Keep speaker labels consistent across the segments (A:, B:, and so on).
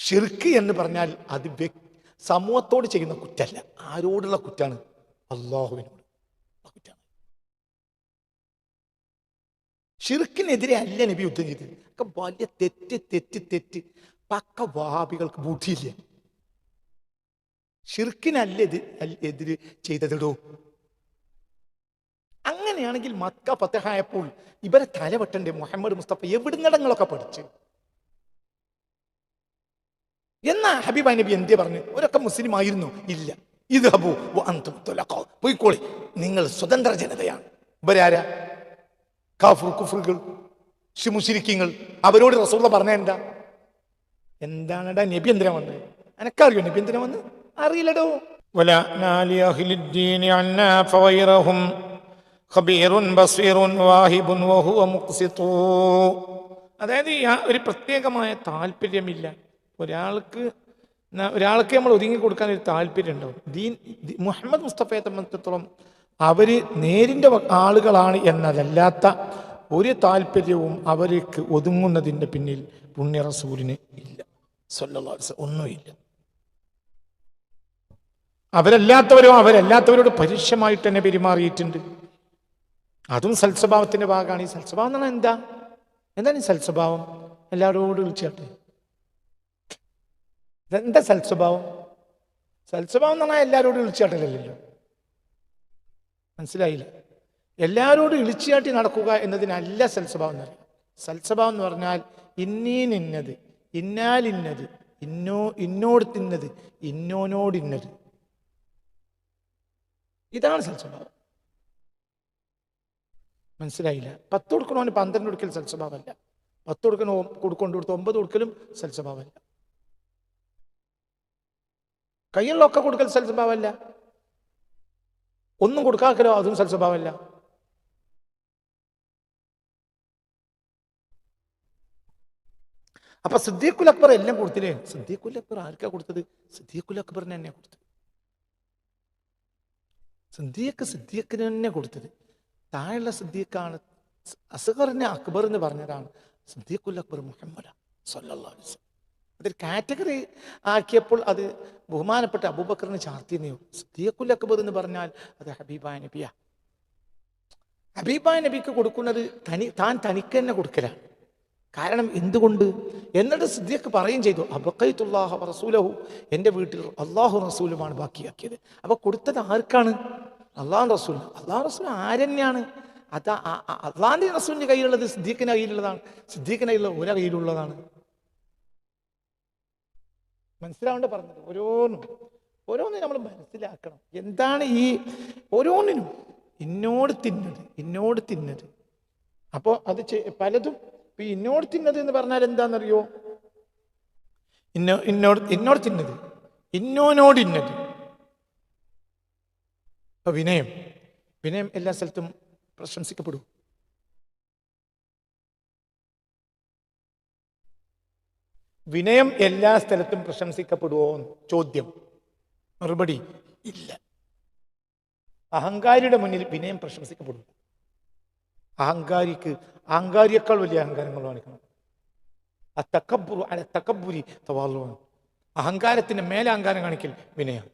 A: ഷിർക്ക് എന്ന് പറഞ്ഞാൽ അത് സമൂഹത്തോട് ചെയ്യുന്ന കുറ്റമല്ല, ആരോടുള്ള കുറ്റാണ്? അള്ളാഹുവിനോട് കുറ്റാണ്. ഷിർക്കിനെതിരെ അല്ല നബി യുദ്ധം ചെയ്തത്. ഒക്കെ വലിയ തെറ്റ് പക്ക വഹാബികൾക്ക് ബുദ്ധിയില്ല. ഷിർക്കിനല്ല എതിര് ചെയ്തതിടോ. അങ്ങനെയാണെങ്കിൽ മക്ക ഫതഹായപ്പോൾ ഇവരെ തലവെട്ടണ്ടേ മുഹമ്മദ് മുസ്തഫ എവിടുന്നിടങ്ങളൊക്കെ പഠിച്ച്? എന്നാ ഹബീബ നബി എന്തേ പറഞ്ഞു? ഒരൊക്കെ മുസ്ലിം ആയിരുന്നു? ഇല്ല. ഇത് ഹബു അന്തും തുലഖാ, പോയിക്കോളി, നിങ്ങൾ സ്വതന്ത്ര ജനതയാണ്. ഇവരാരാ? കാഫിർ കുഫറുകൾ, മുശ്രിക്കീങ്ങൾ. അവരോട് റസൂലുള്ളാഹി പറഞ്ഞ എന്താണെടാ നബി എന്തിനാ വന്നത്? എനക്കറിയോ നബി എന്തിനാ വന്ന്? അറിയില്ലടോ. വലാ നാലി അഹ്ലിദ്ദീനി അന്നാ ഫഗൈറഹും ഖബീറുൻ ബസീറുൻ വാഹിബുൻ വഹുവ മുഖ്സിതു. അതായത് ഒരു പ്രത്യേകമായ താല്പര്യമില്ല ഒരാൾക്ക് നമ്മൾ ഒതുങ്ങി കൊടുക്കാൻ ഒരു താല്പര്യം ഉണ്ടാവും. മുഹമ്മദ് മുസ്തഫയെ സംബന്ധിച്ചിടത്തോളം അവര് നേരിന്റെ ആളുകളാണ് എന്നതല്ലാത്ത ഒരു താല്പര്യവും അവർക്ക് ഒതുങ്ങുന്നതിന്റെ പിന്നിൽ പുണ്യ റസൂലിന് ഇല്ല. സ്വല്ലല്ലാഹു അലൈഹി വസല്ലം ഒന്നുമില്ല. അവരല്ലാത്തവരോട് പരുഷമായിട്ട് തന്നെ പെരുമാറിയിട്ടുണ്ട്. അതും സൽസ്വഭാവത്തിന്റെ ഭാഗമാണ്. ഈ സൽസ്വഭാവം എന്ന് പറഞ്ഞാൽ എന്താണ് ഈ സൽസ്വഭാവം? എല്ലാവരോടും വിളിച്ചാട്ടെ. ഇതെന്താ സൽസ്വഭാവം? സൽസ്വഭാവം എന്ന് പറഞ്ഞാൽ എല്ലാവരോടും വിളിച്ചാട്ടല്ലോ. മനസ്സിലായില്ല? എല്ലാവരോടും ഇളിച്ചാട്ടി നടക്കുക എന്നതിനല്ല സൽസ്വഭാവം എന്ന് പറയുന്നത്. സൽസ്വഭാവം എന്ന് പറഞ്ഞാൽ ഇന്നത്, ഇന്നാലിന്നത്, ഇന്നോട് തിന്നത്, ഇന്നോനോടിന്നത്. ഇതാണ് സൽസ്വഭാവം. മനസ്സിലായില്ല? 10 കൊടുക്കണോന് 12 കൊടുക്കൽ സൽസ്വഭാവമല്ല. 10 കൊടുക്കൊണ്ടു 9 കൊടുക്കലും സൽസ്വഭാവമല്ല. കയ്യിലൊക്കെ കൊടുക്കൽ സൽസ്വഭാവമല്ല. ഒന്നും കൊടുക്കാക്കലോ അതും സൽസ്വഭാവമല്ല. അപ്പൊ സിദ്ദീഖുൽ അക്ബർ എല്ലാം കൊടുത്തില്ലേ? സിദ്ദീഖുൽ അക്ബർ ആർക്കാ കൊടുത്തത്? സിദ്ദീഖുൽ അക്ബറിന് തന്നെ കൊടുത്തത്. സിദ്ദീഖിന് തന്നെ കൊടുത്തത്. താഴെയുള്ള സിദ്ദീഖാണ്. അസ്ഗറിനെ അക്ബർ എന്ന് പറഞ്ഞതാണ് സിദ്ദീഖുൽ അക്ബർ മുഹമ്മദ് സ്വല്ലല്ലാഹു അലൈഹി വസല്ലം. അതൊരു കാറ്റഗറി ആക്കിയപ്പോൾ അത് ബഹുമാനപ്പെട്ട അബൂബക്കറിന് ചാർത്തിയെന്നേ. സിദ്ദീഖുൽ അക്ബർ എന്ന് പറഞ്ഞാൽ അത് ഹബീബായ നബിയാ. ഹബീബായ നബിക്ക് കൊടുക്കുന്നത് തനിക്ക് തന്നെ കൊടുക്കലാണ്. കാരണം എന്തുകൊണ്ട്? എന്നിട്ട് സിദ്ദീഖ് പറയുകയും ചെയ്തു, അബഖൈതുല്ലാഹ വറസൂലഹു, എൻ്റെ വീട്ടിൽ അള്ളാഹു റസൂലുമാണ് ബാക്കിയാക്കിയത്. അപ്പൊ കൊടുത്തത് ആർക്കാണ്? അള്ളാഹു റസൂൽ. അള്ളാഹു റസൂൽ ആരെന്നെയാണ്? അത് അള്ളാഹിന്റെ റസൂലിന്റെ കയ്യിലുള്ളത് സിദ്ദീഖിന്റെ കയ്യിലുള്ളതാണ്. സിദ്ദീഖിന്റെ കയ്യിലുള്ള ഒരു കയ്യിലുള്ളതാണ്. മനസ്സിലാവേണ്ട പറഞ്ഞത്. ഓരോന്നും നമ്മൾ മനസ്സിലാക്കണം. എന്താണ് ഈ ഓരോന്നിനും ഇന്നോട് തിന്നത്. അപ്പോൾ അത് പലതും ഇപ്പൊ ഇന്നോട് തിന്നത് എന്ന് പറഞ്ഞാൽ എന്താണെന്നറിയോ? ഇന്നോട് തിന്നത്, ഇന്നോനോട് ഇന്നത്. അപ്പൊ വിനയം എല്ലാ സ്ഥലത്തും പ്രശംസിക്കപ്പെടും. വിനയം എല്ലാ സ്ഥലത്തും പ്രശംസിക്കപ്പെടുവോ? ചോദ്യം. മറുപടി ഇല്ല. അഹങ്കാരിയുടെ മുന്നിൽ വിനയം പ്രശംസിക്കപ്പെടും. അഹങ്കാരിയേക്കാൾ വലിയ അഹങ്കാരങ്ങൾ കാണിക്കണം. തകബ്ബുരി തവാളുവാണ്. അഹങ്കാരത്തിന്റെ മേലെ അഹങ്കാരം കാണിക്കൽ വിനയം.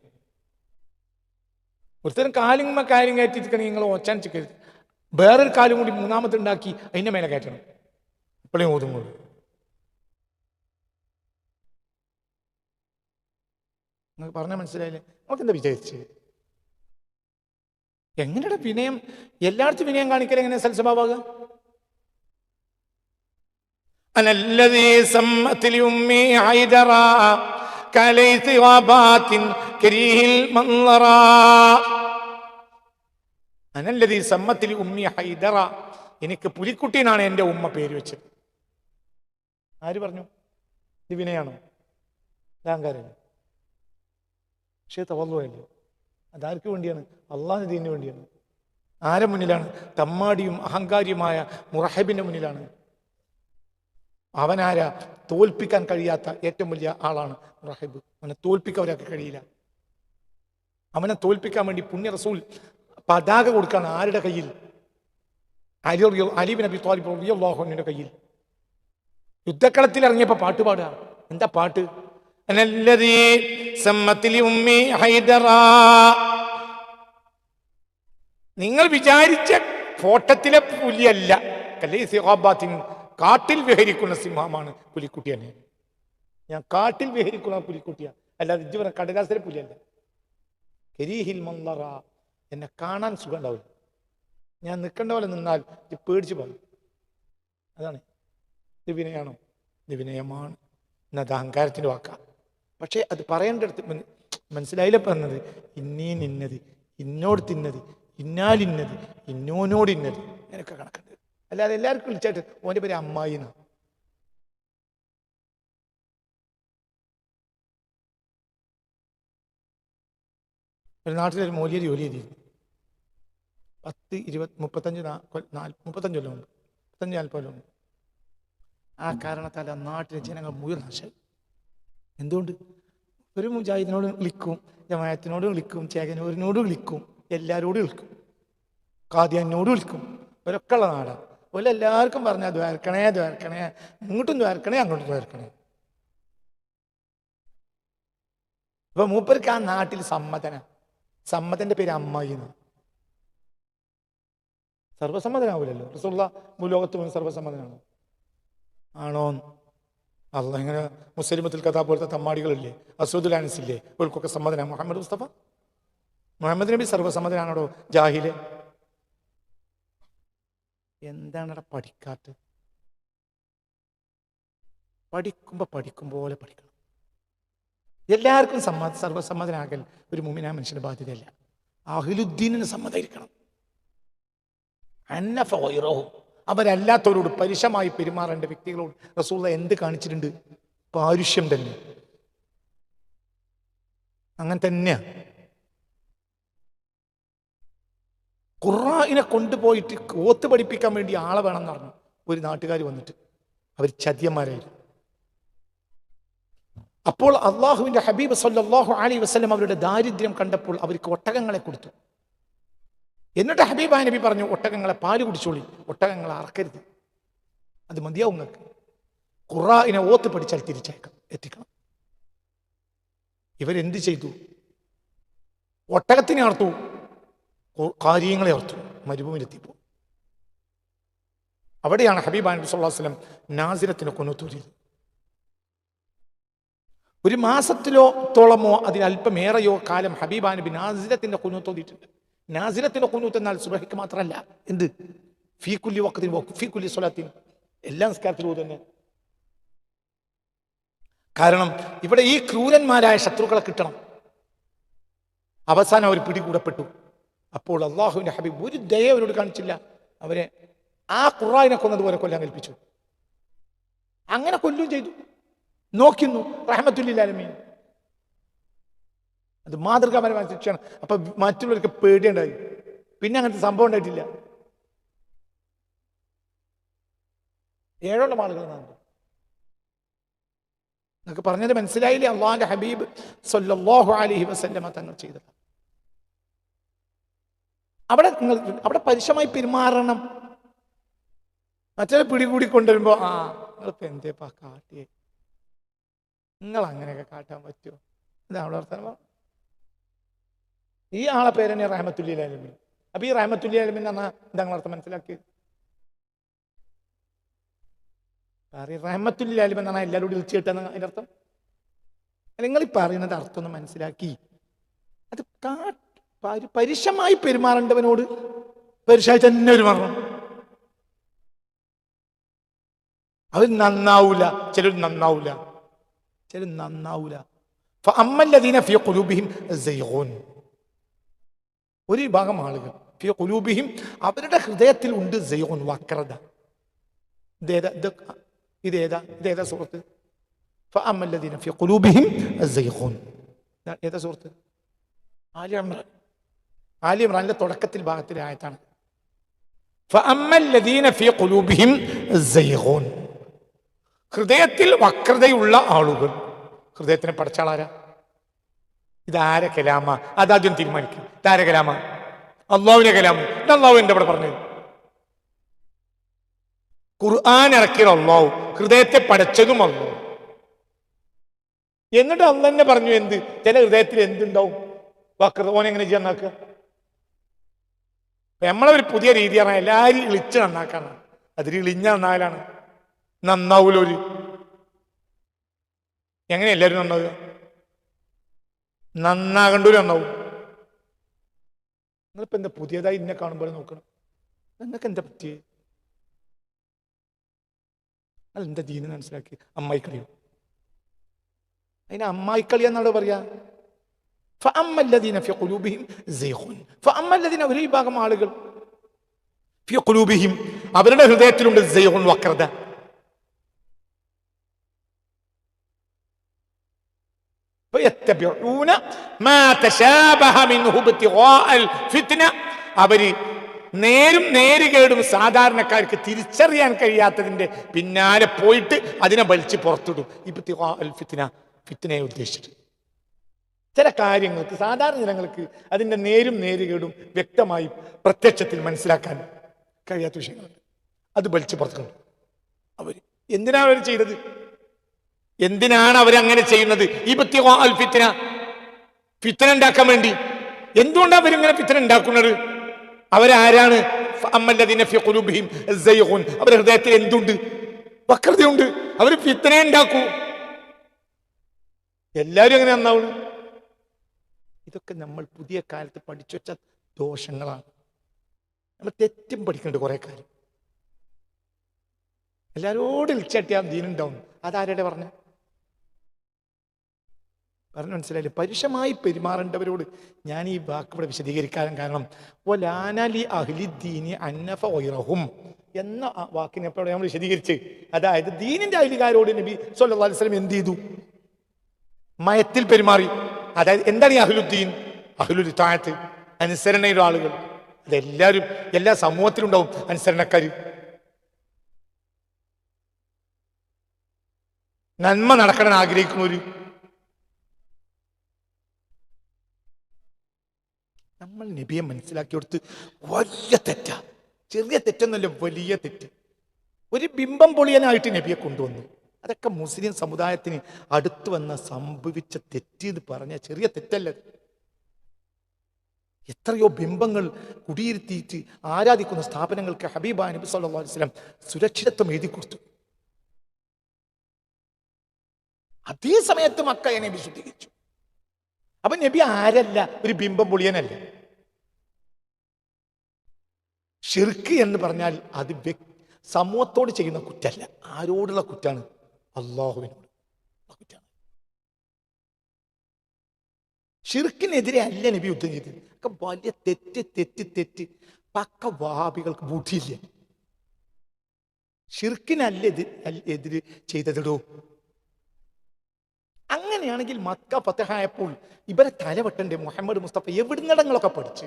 A: ഒരുത്തരം കാലും കാര്യം കയറ്റിയിരിക്കണമെങ്കിൽ നിങ്ങൾ ഓച്ചാനിച്ചിക്കരുത്. വേറൊരു കാലും കൂടി മൂന്നാമത്തെ ഉണ്ടാക്കി അതിന്റെ മേലെ കയറ്റണം. ഇപ്പോഴേ ഓതുമ്പോൾ നിങ്ങൾക്ക് പറഞ്ഞാൽ മനസ്സിലായില്ലേ? നമുക്കെന്താ വിചാരിച്ച്? എങ്ങനെയുടെ വിനയം? എല്ലായിടത്തും വിനയം കാണിക്കൽ എങ്ങനെ സൽസ്വഭാവമാകുക? അനല്ലദീ സമ്മത്തിൽ ഉമ്മി ഹൈദറ കലൈസി വബാത്തിൻ കരീഹിൽ മൻളറ. അനല്ലദീ സമ്മത്തിൽ ഉമ്മി ഹൈദറ, എനിക്ക് പുലിക്കുട്ടീനാണ് എൻ്റെ ഉമ്മ പേര് വെച്ചത്. ആര് പറഞ്ഞു? ഇത് വിനയാണോ? അഹങ്കാരമല്ലേ? പക്ഷേ തവല്ലുവല്ലേ? അതാർക്ക് വേണ്ടിയാണ്? അള്ളാഹുവിന്റെ ദീനിന് വേണ്ടിയാണ്. ആരെ മുന്നിലാണ്? തമ്മാടിയും അഹങ്കാരിയുമായ മുറഹബിന്റെ മുന്നിലാണ്. അവനാരാ? തോൽപ്പിക്കാൻ കഴിയാത്ത ഏറ്റവും വലിയ ആളാണ് മുറഹബ്. അവനെ തോൽപ്പിക്കാൻ ഒരാൾക്ക് കഴിയില്ല. അവനെ തോൽപ്പിക്കാൻ വേണ്ടി പുണ്യ റസൂൽ പതാക കൊടുക്കാണ്. ആരുടെ കയ്യിൽ? അലി ബിൻ അബി ത്വാലിബ് റളിയല്ലാഹു അൻഹുവിന്റെ കയ്യിൽ. യുദ്ധക്കളത്തിൽ ഇറങ്ങിയപ്പോ പാട്ട് പാടുക. എന്താ പാട്ട്? അനല്ലദീ സമ്മത്തിലി ഉമ്മി ഹൈദറ. നിങ്ങൾ വിചാരിച്ച ഫോട്ടത്തിലെ പുലിയല്ല. കാട്ടിൽ വിഹരിക്കുന്ന സിംഹമാണ് പുലിക്കുട്ടി തന്നെ. ഞാൻ കാട്ടിൽ വിഹരിക്കുന്ന പുലിക്കുട്ടിയാ, അല്ലാതെ ഇജ്ജ് കടലാസിലെ പുലിയല്ല. കരീഹിൽ മൻളറ, എന്നെ കാണാൻ സുഖം ഉണ്ടാവില്ല. ഞാൻ നിൽക്കേണ്ട പോലെ നിന്നാൽ പേടിച്ചു പോകും. അതാണ്. ഇത് വിനയാണോ? ഇത് വിനയമാണ്. എന്നത് അഹങ്കാരത്തിൻ്റെ വാക്കാ. പക്ഷേ അത് പറയേണ്ടടുത്ത് മനസ്സിലായില്ല പറഞ്ഞത്. ഇന്നത്, ഇന്നോട് തിന്നത്, ഇന്നാലിന്നത്, ഇന്നോനോട് ഇന്നത്, അങ്ങനെയൊക്കെ കണക്കുണ്ട്. അല്ലാതെ എല്ലാവർക്കും വിളിച്ചായിട്ട് ഓൻ്റെ പേര് അമ്മായി എന്നാണ്. ഒരു നാട്ടിലൊരു മൂല്യ ജോലി ചെയ്തിരുന്നു. 35 കൊല്ലം മുമ്പ്, 40 കൊല്ലം മുമ്പ്. ആ കാരണത്താൽ ആ നാട്ടിലെ ജനങ്ങൾ മുഴുവൻ നാശമായി. എന്തുകൊണ്ട്? ഒരു മുജാഹിദിനോട് വിളിക്കും, ജമാഅത്തിനോട് വിളിക്കും, ചേകനൂരിനോട് വിളിക്കും, എല്ലാവരോടും വിളിക്കും, ഖാദിയാനോട് വിളിക്കും. ഒരൊക്കെ ഉള്ള നാടാണ്. ഓല എല്ലാവർക്കും പറഞ്ഞാൽ ദ്വാരക്കണേ, ഇങ്ങോട്ടും ദ്വാരക്കണേ, അങ്ങോട്ടും ദ്വാരക്കണേ. അപ്പൊ മൂപ്പർക്ക് ആ നാട്ടിൽ സമ്മതന്റെ പേര് അമ്മായി എന്ന്. സർവ്വസമ്മതനാവൂലല്ലോ. റസൂലുള്ളാഹി ഭൂലോകത്ത് മുഴുവൻ സർവ്വസമ്മതനാണോ? ആണോ? അള്ളാഹ് ഇങ്ങനെ മുസ്ലിമത്തിൽ കഥ പോലത്തെ തമ്മാടികളില്ലേ, അസ്വദുൽ അനസില്ലേ, ഇവർക്കൊക്കെ സമ്മതനാണ്. മുഹമ്മദ് നബി സർവ്വസമ്മതനാണോ? ജാഹില് എന്താണ് പഠിക്കാത്തത്? പഠിക്കും പോലെ പഠിക്കണം. എല്ലാവർക്കും സർവ്വസമ്മതനാകൽ ഒരു മുഅ്മിനായ മനുഷ്യന്റെ ബാധ്യതയല്ല. അഹ്ലുദ്ദീനിന് സമ്മതമായിരിക്കണം. അവരല്ലാത്തവരോട് പരുഷമായി പെരുമാറേണ്ട വ്യക്തികളോട് റസൂലുള്ളാഹി എന്ത് കാണിച്ചിട്ടുണ്ട്? പാരുഷ്യം തന്നെ. അങ്ങനെ തന്നെയാ. ഖുർആനെ കൊണ്ടുപോയിട്ട് ഓത്ത് പഠിപ്പിക്കാൻ വേണ്ടി ആളെ വേണമെന്ന് പറഞ്ഞു ഒരു നാട്ടുകാർ വന്നിട്ട്. അവർ ചതിയന്മാരായിരുന്നു. അപ്പോൾ അള്ളാഹുവിന്റെ ഹബീബ് സല്ലല്ലാഹു അലൈഹി വസല്ലം അവരുടെ ദാരിദ്ര്യം കണ്ടപ്പോൾ അവർക്ക് ഒട്ടകങ്ങളെ കൊടുത്തു. എന്നിട്ട് ഹബീബായ നബി പറഞ്ഞു, ഒട്ടകങ്ങളെ പാല് കുടിച്ചോളി, ഒട്ടകങ്ങളെ അറക്കരുത്, അത് മതിയാവും നിങ്ങൾക്ക്. ഖുർആനെ ഓത്ത് പഠിച്ചാൽ എത്തിക്കണം. ഇവരെന്ത് ചെയ്തു? ഒട്ടകത്തിനെ അർത്തു, കാര്യങ്ങളെ ഓർത്തു, മരുഭൂമിയിലെത്തിപ്പോ. അവിടെയാണ് ഹബീബ് നബി സല്ലല്ലാഹു അലൈഹി വസല്ലം നാസിലത്തിന് കൊന്നൂത്തൂരിയത്. ഒരു മാസത്തോളമോ അതിലല്പമേറെയോ കാലം ഹബീബ് നബി നാസിലത്തിന്റെ കുനൂത്തോതിയിട്ടുണ്ട്. നാസിലത്തിന്റെ കുനൂത്ത് എന്നാൽ സുബഹിക്ക് മാത്രമല്ല, എന്ത് ഫീ കുല്ലി വഖ്തിൻ ഫീ കുല്ലി സ്വലാത്തിൻ, എല്ലാ നിസ്കാരത്തിലും തന്നെ. കാരണം ഇവിടെ ഈ ക്രൂരന്മാരായ ശത്രുക്കളെ കിട്ടണം. അവസാനം അവർ പിടികൂടപ്പെട്ടു. അപ്പോൾ അള്ളാഹുവിന്റെ ഹബീബ് ഒരു ദയ അവരോട് കാണിച്ചില്ല. അവരെ ആ ഖുർആനെ കൊന്നതുപോലെ കൊല്ലാൻ കൽപ്പിച്ചു. അങ്ങനെ കൊല്ലും ചെയ്തു. നോക്കുന്നു റഹ്മത്തുൽ ലിൽ ആലമീൻ. അത് മാതൃകാപരമായ ശിക്ഷയാണ്. അപ്പൊ മറ്റുള്ളവർക്ക് പേടിയുണ്ടായി. പിന്നെ അങ്ങനത്തെ സംഭവം ഉണ്ടായിട്ടില്ല. 7 ആളുകൾ എന്നൊക്കെ പറഞ്ഞത് മനസ്സിലായില്ലേ? അള്ളാഹുവിന്റെ ഹബീബ് സല്ലല്ലാഹു അലൈഹി വസല്ലമ തങ്ങൾ ചെയ്തത്. അവിടെ പരുഷമായി പെരുമാറണം. മറ്റൊരു പിടികൂടി കൊണ്ടുവരുമ്പോ നിങ്ങളിപ്പോ എന്തേപ്പാ കാട്ടിയേ, നിങ്ങൾ അങ്ങനെയൊക്കെ കാട്ടാൻ പറ്റുമോ? ഇതാണ് വർത്തമാനം. ഈ ആളെ പേര് തന്നെ റഹ്മത്തുൽ ലിൽ ആലമീൻ. അപ്പൊ ഈ റഹ്മത്തുൽ ലിൽ ആലമീൻ എന്ന് പറഞ്ഞാൽ എന്താ അർത്ഥം മനസ്സിലാക്കി? റഹ്മത്തുൽ ലിൽ ആലമീൻ എന്ന് പറഞ്ഞാൽ എല്ലാവരോടും വിളിച്ചു കിട്ടാന്ന് അതിന്റെ അർത്ഥം. നിങ്ങൾ ഈ പറയുന്നത് അർത്ഥം ഒന്ന് മനസ്സിലാക്കി. അത് പരുഷമായി പെരുമാറേണ്ടവനോട് പരുഷമായി തന്നെ പെരുമാറണം. അവർ നന്നാവൂല, ചിലർ നന്നാവൂല. ഫഅമ്മല്ലദീന ഫീ ഖുലൂബിഹിം സൈഗൂൻ, ഒരു വിഭാഗം ആളുകൾ ഫീ ഖുലൂബിഹിം, അവരുടെ ഹൃദയത്തിൽ ഉണ്ട് സൈഗൂൻ, വക്രത. ഇതേതാ സൂറത്ത്? ഫഅമ്മല്ലദീന ഫീ ഖുലൂബിഹിം സൈഗൂൻ. ഏതാ സൂറത്ത്? ആലി ഇംറാനിലെ തുടക്കത്തിൽ ഭാഗത്തിലെ ആയത്താണ്. ഫഅമ്മല്ലദീന ഫീ ഖുലൂബിഹിം സൈഗൂൻ, ഹൃദയത്തിൽ വക്രതയുള്ള ആളുകൾ. ഹൃദയത്തിനെ പഠിച്ചാളാരാ? ഇതാരെ കലാമ? അതാദ്യം തീരുമാനിക്കും. ഇതാരെ കലാമ? അള്ളാഹുവിന്റെ കലാമ. അള്ളാഹു എന്റെ ഇവിടെ പറഞ്ഞത് ഖുർആൻ ഇറക്കിയ അള്ളാഹു, ഹൃദയത്തെ പഠിച്ചതും അള്ളാഹു. എന്നിട്ട് അന്ന് തന്നെ പറഞ്ഞു എന്ത് ചില ഹൃദയത്തിൽ എന്തുണ്ടാവും വക്രത ഓനെങ്ങനെ ചെയ്യാൻ നന്നാക്കുക. നമ്മളെ ഒരു പുതിയ രീതിയാണ് എല്ലാവരും ഇളിച്ച് നന്നാക്കാണ്. അതിൽ ഇളിഞ്ഞ നന്നായാലാണ് നന്നാവൂലൊരു. എങ്ങനെ എല്ലാവരും നന്നാവുക? നന്നാകണ്ടൂര് നന്നാവും. നിങ്ങളിപ്പോ എന്താ പുതിയതായി ഇന്നെ കാണുമ്പോൾ നോക്കണം, നിങ്ങൾക്ക് എന്താ പറ്റിയേ? അതെന്താ ദീന് മനസ്സിലാക്കി അമ്മായിക്കളിയോ? അതിന് അമ്മായിക്കളി എന്നാണ് പറയാ. ഒരു വിഭാഗം ആളുകൾ അവരുടെ ഹൃദയത്തിലുണ്ട് വക്രത. അവര് നേരും നേരുകേടും സാധാരണക്കാർക്ക് തിരിച്ചറിയാൻ കഴിയാത്തതിന്റെ പിന്നാലെ പോയിട്ട് അതിനെ വലിച്ച് പുറത്തിടും. ഫിത്നയെ ഉദ്ദേശിച്ചിട്ട് ചില കാര്യങ്ങൾക്ക് സാധാരണ ജനങ്ങൾക്ക് അതിന്റെ നേരും നേരുകേടും വ്യക്തമായും പ്രത്യക്ഷത്തിൽ മനസ്സിലാക്കാൻ കഴിയാത്ത വിഷയങ്ങളുണ്ട്. അത് വലിച്ചു പുറത്തുകൊണ്ട് അവര് എന്തിനാണ് അവർ ചെയ്തത്? എന്തിനാണ് അവരങ്ങനെ ചെയ്യുന്നത്? ഫിത്ന ഉണ്ടാക്കാൻ വേണ്ടി. എന്തുകൊണ്ടാണ് അവരിങ്ങനെ ഫിത്ന ഉണ്ടാക്കുന്നത്? അവരാരാണ്? അവരുടെ ഹൃദയത്തിൽ എന്തുണ്ട്? വക്രതയുണ്ട്. അവർ ഫിത്ന ഉണ്ടാക്കൂ. എല്ലാവരും എങ്ങനെ നന്നാവുന്നു? ഇതൊക്കെ നമ്മൾ പുതിയ കാലത്ത് പഠിച്ചു വെച്ച ദോഷങ്ങളാണ്. നമ്മൾ തെറ്റും പഠിക്കുന്നുണ്ട് കുറെ കാര്യം. എല്ലാവരോടും ഇൽച്ചട്ടിയാൽ ദീനുണ്ടാവും. അതാരുടെ പറഞ്ഞു മനസ്സിലായില്ലേ? പരുഷമായി പെരുമാറേണ്ടവരോട് ഞാൻ ഈ വാക്ക് ഇവിടെ വിശദീകരിക്കാൻ കാരണം എന്ന വാക്കിനെ എപ്പോഴും നമ്മൾ വിശദീകരിച്ച്, അതായത് ദീനിന്റെ അയലുകാരോട് നബി സല്ലല്ലാഹു അലൈഹി വസല്ലം എന്ത് ചെയ്തു? മയത്തിൽ പെരുമാറി. അതായത് എന്താണ് ഈ അഹ്ലുദ്ദീൻ? അഹ്ലുൽ ഇതാഅത്ത്, അനുസരണയുടെ ആളുകൾ. അതെല്ലാവരും എല്ലാ സമൂഹത്തിലും ഉണ്ടാവും അനുസരണക്കാര്. നന്മ നടക്കണം ആഗ്രഹിക്കുന്നവര്. നമ്മൾ നബിയെ മനസ്സിലാക്കി കൊടുത്ത് വലിയ തെറ്റാ. ചെറിയ തെറ്റെന്നല്ല, വലിയ തെറ്റ്. ഒരു ബിംബം പൊളിയനായിട്ട് നബിയെ കൊണ്ടുവന്നു. അതൊക്കെ മുസ്ലിം സമുദായത്തിന് അടുത്ത് വന്ന സംഭവിച്ച തെറ്റ് എന്ന് പറഞ്ഞ ചെറിയ തെറ്റല്ലത്. എത്രയോ ബിംബങ്ങൾ കുടിയിരുത്തിയിട്ട് ആരാധിക്കുന്ന സ്ഥാപനങ്ങൾക്ക് ഹബീബായ നബി സല്ലല്ലാഹു അലൈഹി വസല്ലം സുരക്ഷിതത്വം എഴുതി കൊടുത്തു. അതേ സമയത്ത് മക്കയെ നബി ശുദ്ധീകരിച്ചു. അപ്പൊ നബി ആരല്ല? ഒരു ബിംബം പൊളിയനല്ല. ഷിർക്ക് എന്ന് പറഞ്ഞാൽ അത് സമൂഹത്തോട് ചെയ്യുന്ന കുറ്റല്ല, ആരോടുള്ള കുറ്റാണ്? അള്ളാഹുവിനോട് കുറ്റാണ്. ഷിർക്കിനെതിരെ അല്ല നബി യുദ്ധം ചെയ്തത്. ഒക്കെ വലിയ തെറ്റ് തെറ്റ് തെറ്റ്. പക്ക വഹാബികൾക്ക് ബുദ്ധിയില്ല. ഷിർക്കിനല്ല എതിര് ചെയ്തതിടോ. അങ്ങനെയാണെങ്കിൽ മക്ക ഫതഹായപ്പോൾ ഇവരെ തലവെട്ടന്റെ മുഹമ്മദ് മുസ്തഫ എവിടുന്നിടങ്ങളൊക്കെ പഠിച്ച്.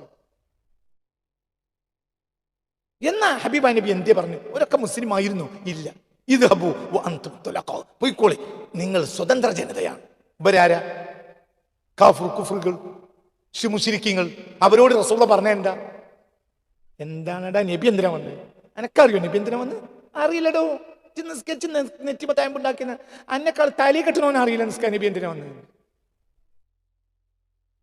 A: എന്നാ ഹബീബ നബി എന്തേ പറഞ്ഞു? ഒരൊക്കെ മുസ്ലിം ആയിരുന്നു? ഇല്ല. ഇദ്ഹബൂ വഅൻതും തുലഖാ, പോയിക്കോളി, നിങ്ങൾ സ്വതന്ത്ര ജനതയാണ്. ഇവരാരാ? കുഫറുകൾ, മുശ്രിക്കീങ്ങൾ. അവരോട് റസൂലുള്ളാഹി പറഞ്ഞ എന്താ? എന്താണടാ നബി എന്തിനാ വന്നത്? എനക്കറിയോ നബി എന്തിനാ വന്ന്? അറിയില്ലടോ. നിസ്കരിച്ച് നെറ്റിമത്തായമ്പുണ്ടാക്കിയ അന്നെക്കാൾ തലയിൽ കെട്ടണോന്ന് അറിയില്ല നിസ്കാര നബി എന്തിനാ വന്നത്?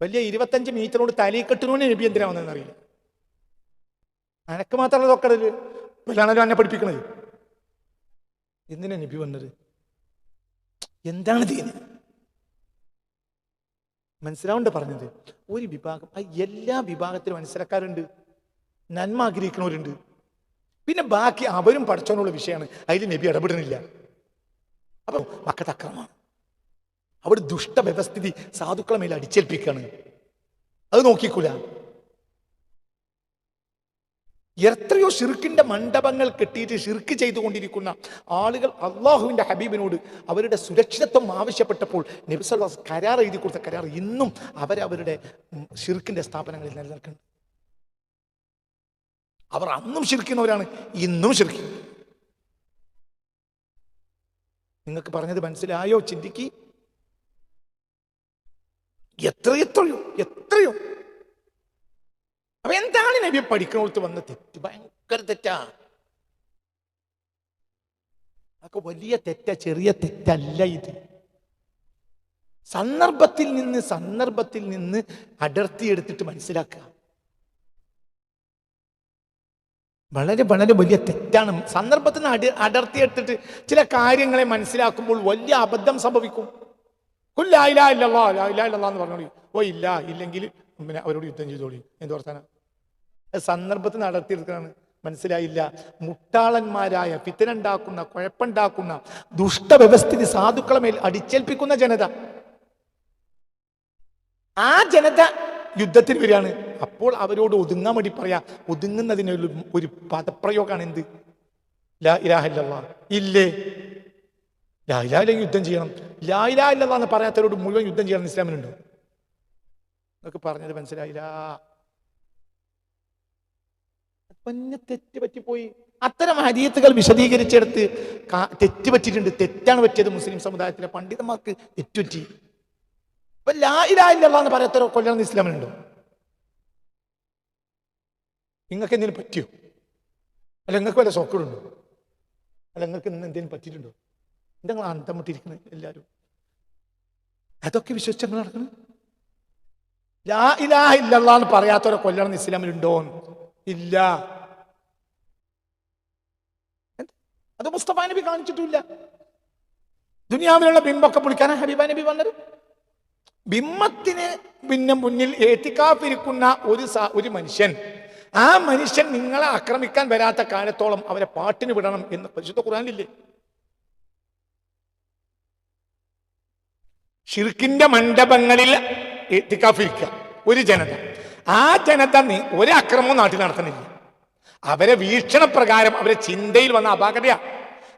A: വലിയ 25 മീറ്ററോട് തലയിൽ കെട്ടണോന്ന് നബി എന്തിനാ വന്നതെന്ന് അറിയില്ല. അനക്ക് മാത്രമല്ല തൊക്കടല് വല്ലാണല്ലോ എന്നെ പഠിപ്പിക്കണത്. എന്തിനാ നബി വന്നത്? എന്താണ് ദീന്? മനസ്സിലാവുണ്ട് പറഞ്ഞത്. ഒരു വിഭാഗം, എല്ലാ വിഭാഗത്തിലും മനസ്സിലാക്കാറുണ്ട്, നന്മ ആഗ്രഹിക്കുന്നവരുണ്ട്. പിന്നെ ബാക്കി അവരും പഠിച്ചോനുള്ള വിഷയമാണ്. അതിൽ നബി ഇടപെടുന്നില്ല. അപ്പൊ മക്കത്ത് അക്രമമാണ്. അവിടെ ദുഷ്ടവ്യവസ്ഥിതി സാധുക്കളെ മേൽ അടിച്ചേൽപ്പിക്കാണ്. അത് നോക്കിക്കൂല. എത്രയോ ഷിർക്കിന്റെ മണ്ഡപങ്ങൾ കെട്ടിയിട്ട് ഷിർക്ക് ചെയ്തുകൊണ്ടിരിക്കുന്ന ആളുകൾ അള്ളാഹുവിന്റെ ഹബീബിനോട് അവരുടെ സുരക്ഷിതത്വം ആവശ്യപ്പെട്ടപ്പോൾ നബി സല്ലല്ലാഹു അലൈഹി വസല്ലം കരാർ എഴുതി കൊടുത്ത കരാർ ഇന്നും അവരവരുടെ ഷിർക്കിന്റെ സ്ഥാപനങ്ങളിൽ നിലനിൽക്കുന്നുണ്ട്. അവർ അന്നും ഷിർക്കുന്നവരാണ്, ഇന്നും ഷിർക്കും. നിങ്ങൾക്ക് പറഞ്ഞത് മനസ്സിലായോ? ചിന്തിക്ക്. എത്രയോ എത്രയോ. അപ്പൊ എന്താണ് നബി പഠിക്കണോടത്ത് വന്ന തെറ്റ്? ഭയങ്കര തെറ്റാ. അതൊക്കെ വലിയ തെറ്റാ, ചെറിയ തെറ്റല്ല ഇത്. സന്ദർഭത്തിൽ നിന്ന് അടർത്തിയെടുത്തിട്ട് മനസ്സിലാക്കുക. വളരെ വളരെ വലിയ തെറ്റാണ്. സന്ദർഭത്തിൽ നിന്ന് അടർത്തിയെടുത്തിട്ട് ചില കാര്യങ്ങളെ മനസ്സിലാക്കുമ്പോൾ വലിയ അബദ്ധം സംഭവിക്കും. ലാ ഇലാഹ ഇല്ലല്ലാഹ്, ലാ ഇലാഹ ഇല്ലല്ലാഹ് എന്ന് പറഞ്ഞോളി. ഇല്ലെങ്കിൽ പിന്നെ അവരോട് യുദ്ധം ചെയ്തോളി. എന്ത് വർത്താനം? സന്ദർഭത്തിൽ നിന്ന് അടർത്തിയെടുക്കാണ്. മനസ്സിലായില്ല. മുട്ടാളന്മാരായ, ഫിത്ന കുഴപ്പമുണ്ടാക്കുന്ന, ദുഷ്ടവ്യവസ്ഥിതി സാധുക്കളെ മേൽ അടിച്ചേൽപ്പിക്കുന്ന ജനത, ആ ജനത യുദ്ധത്തിന് വരികയാണ്. അപ്പോൾ അവരോട് ഒതുങ്ങാൻ വേണ്ടി പറയാ. ഒതുങ്ങുന്നതിനൊരു ഒരു പദപ്രയോഗമാണ് എന്ത്? ലാ ഇലാഹ ഇല്ലല്ലാഹ്. ഇല്ലേ? ലാ ഇലാഹ ഇല്ലെങ്കിൽ യുദ്ധം ചെയ്യണം. ലാ ഇലാഹ ഇല്ലല്ലാഹ് എന്ന് പറയാത്തവരോട് മുഴുവൻ യുദ്ധം ചെയ്യണം ഇസ്ലാമിനുണ്ടോ? എന്നൊക്കെ പറഞ്ഞത് മനസ്സിലായില്ല. തെറ്റ് പറ്റിപ്പോയി. അത്തരം ഹദീസുകൾ വിശദീകരിച്ചെടുത്ത് തെറ്റ് പറ്റിയിട്ടുണ്ട്. തെറ്റാണ് പറ്റിയത്. മുസ്ലിം സമുദായത്തിലെ പണ്ഡിതന്മാർക്ക് തെറ്റുപറ്റി. ഇപ്പൊ ലാ ഇലാഹ ഇല്ലല്ലാഹ് എന്ന് പറയാത്തവരോ കൊല്ലണം ഇസ്ലാമിനുണ്ടോ? നിങ്ങൾക്ക് എന്തെങ്കിലും പറ്റിയോ? അല്ല നിങ്ങൾക്ക് വല്ല സോക്കടുണ്ടോ? അല്ല നിങ്ങൾക്ക് ഇന്ന് എന്തെങ്കിലും പറ്റിയിട്ടുണ്ടോ? നിങ്ങൾ അന്തം വിട്ടിരിക്കുന്നത് എല്ലാവരും. അതൊക്കെ വിശ്വസിച്ചങ്ങൾ നടക്കണം. ലാ ഇലാഹ ഇല്ലല്ലാഹ് എന്ന് പറയാത്തവരെ കൊല്ലണം ഇസ്ലാമിലുണ്ടോ? ഇല്ല. അത് മുസ്തഫ നബി കാണിച്ചിട്ടില്ല. ദുനിയാവിലുള്ള ബിംബൊക്കെ പൊളിക്കാനാണ് ഹബീബ നബി വന്നത്. ബിംബത്തിന് പിന്നെ മുന്നിൽ ഏത്തിക്കാഫിരിക്കുന്ന ഒരു മനുഷ്യൻ, ആ മനുഷ്യൻ നിങ്ങളെ ആക്രമിക്കാൻ വരാത്ത കാലത്തോളം അവരെ പാട്ടിന് വിടണം എന്ന് പരിശുദ്ധ ഖുർആനിലില്ലേ? ഷിർക്കിന്റെ മണ്ഡപങ്ങളിൽ ഏത്തിക്കാഫിരിക്കുക ഒരു ജനത. ആ ജനത ഒരു അക്രമവും നാട്ടിൽ നടത്തുന്നില്ല. അവരെ വീക്ഷണപ്രകാരം, അവരെ ചിന്തയിൽ വന്ന അപാകതയാ.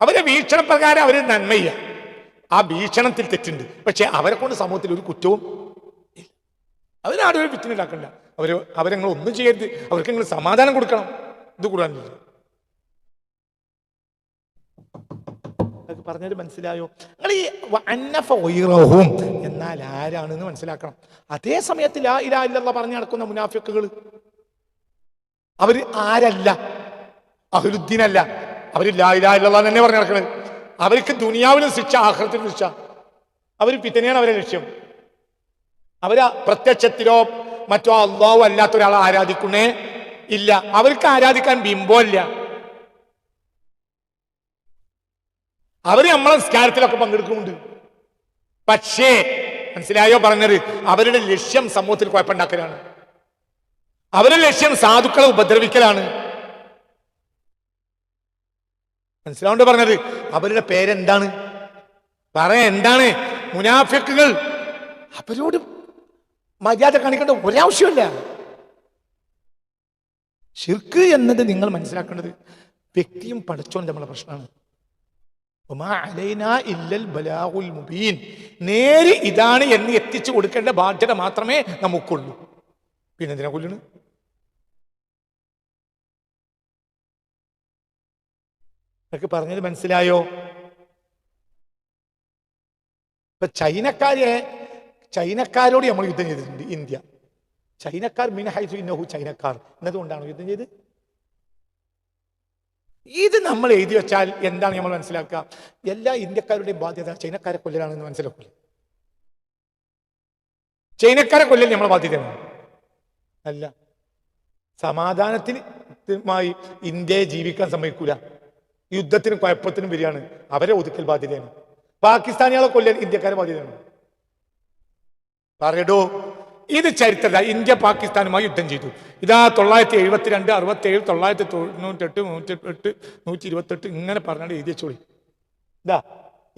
A: അവരെ വീക്ഷണപ്രകാരം അവര് നന്മയ്യ. ആ വീക്ഷണത്തിൽ തെറ്റുണ്ട്. പക്ഷെ അവരെ കൊണ്ട് സമൂഹത്തിൽ ഒരു കുറ്റവും ഇല്ല. അവരാരും ഒരു ഫിത്ന ഉണ്ടാക്കണ്ട. അവരെങ്ങൾ ഒന്നും ചെയ്യരുത്. അവർക്ക് നിങ്ങൾ സമാധാനം കൊടുക്കണം. ഇത് കൂടാനില്ല. പറഞ്ഞത് മനസ്സിലായോ? നിങ്ങൾ ഈ അന്നഫഉം എന്നാൽ ആരാണെന്ന് മനസ്സിലാക്കണം. അതേ സമയത്ത് ലാ ഇലാഹ ഇല്ലല്ലാഹ് പറഞ്ഞു നടക്കുന്ന മുനാഫിക്കുകൾ അവര് ആരല്ല? അഹ്ലുദ്ദീനല്ല. അവര് ലാ ഇലാഹ ഇല്ലല്ലാഹ് തന്നെ പറഞ്ഞു നടക്കുന്നത്. അവർക്ക് ദുനിയാവിലും ശിക്ഷ, ആഖിറത്തിലും ശിക്ഷ. അവര് ഫിത്നയാണ് അവരെ ലക്ഷ്യം. അവര് പ്രത്യക്ഷത്തിലോ മറ്റോ അല്ലാഹു അല്ലാത്ത ഒരാളെ ആരാധിക്കുന്നേ ഇല്ല. അവർക്ക് ആരാധിക്കാൻ ബിംബമില്ല. അവര് നമ്മളെ സംസ്കാരത്തിലൊക്കെ പങ്കെടുക്കുന്നുണ്ട്. പക്ഷേ മനസ്സിലായോ പറഞ്ഞത്? അവരുടെ ലക്ഷ്യം സമൂഹത്തിൽ കുഴപ്പമുണ്ടാക്കലാണ്. അവരുടെ ലക്ഷ്യം സാധുക്കളെ ഉപദ്രവിക്കലാണ്. മനസ്സിലാവുണ്ട് പറഞ്ഞത്? അവരുടെ പേരെന്താണ്? എന്താണ്? മുനാഫിക്കുകൾ. അവരോട് മര്യാദ കാണിക്കേണ്ട ഒരാവശ്യമില്ല. ശിർക്ക് എന്നത് നിങ്ങൾ മനസ്സിലാക്കേണ്ടത് വ്യക്തിയും പടച്ചോനും തമ്മിലുള്ള പ്രശ്നമാണ്. നേര് ഇതാണ് എന്ന് എത്തിച്ചു കൊടുക്കേണ്ട ബാധ്യത മാത്രമേ നമുക്കുള്ളൂ. പിന്നെ എന്തിനാ കൊല്ലണ്? ഒക്കെ പറഞ്ഞത് മനസ്സിലായോ? ഇപ്പൊ ചൈനക്കാരോട് നമ്മൾ യുദ്ധം ചെയ്തിട്ടുണ്ട്. ഇന്ത്യ ചൈനക്കാർ മിനഹൈസു ഇന്നഹു ചൈനക്കാർ എന്നതുകൊണ്ടാണ് യുദ്ധം ചെയ്ത്. ഇത് നമ്മൾ എഴുതി വെച്ചാൽ എന്താണ് നമ്മൾ മനസ്സിലാക്കുക? എല്ലാ ഇന്ത്യക്കാരുടെയും ബാധ്യത ചൈനക്കാരെ കൊല്ലലാണെന്ന് മനസ്സിലാക്കില്ല. ചൈനക്കാരെ കൊല്ലൽ നമ്മളെ ബാധ്യതയാണ് അല്ല. സമാധാനത്തിനുമായി ഇന്ത്യയെ ജീവിക്കാൻ സമ്മതിക്കൂല. യുദ്ധത്തിനും കുഴപ്പത്തിനും വരികയാണ്. അവരെ ഒതുക്കൽ ബാധ്യതയാണ്. പാകിസ്ഥാനികളെ കൊല്ലൽ ഇന്ത്യക്കാരെ ബാധ്യതയാണ്. പറയടോ, ഇത് ചരിത്രത. ഇന്ത്യ പാകിസ്ഥാനുമായി യുദ്ധം ചെയ്തു. ഇതാ 972, 67, 998, 108, 128 ഇങ്ങനെ പറഞ്ഞാൽ എഴുതി വെച്ചോളി. ഇതാ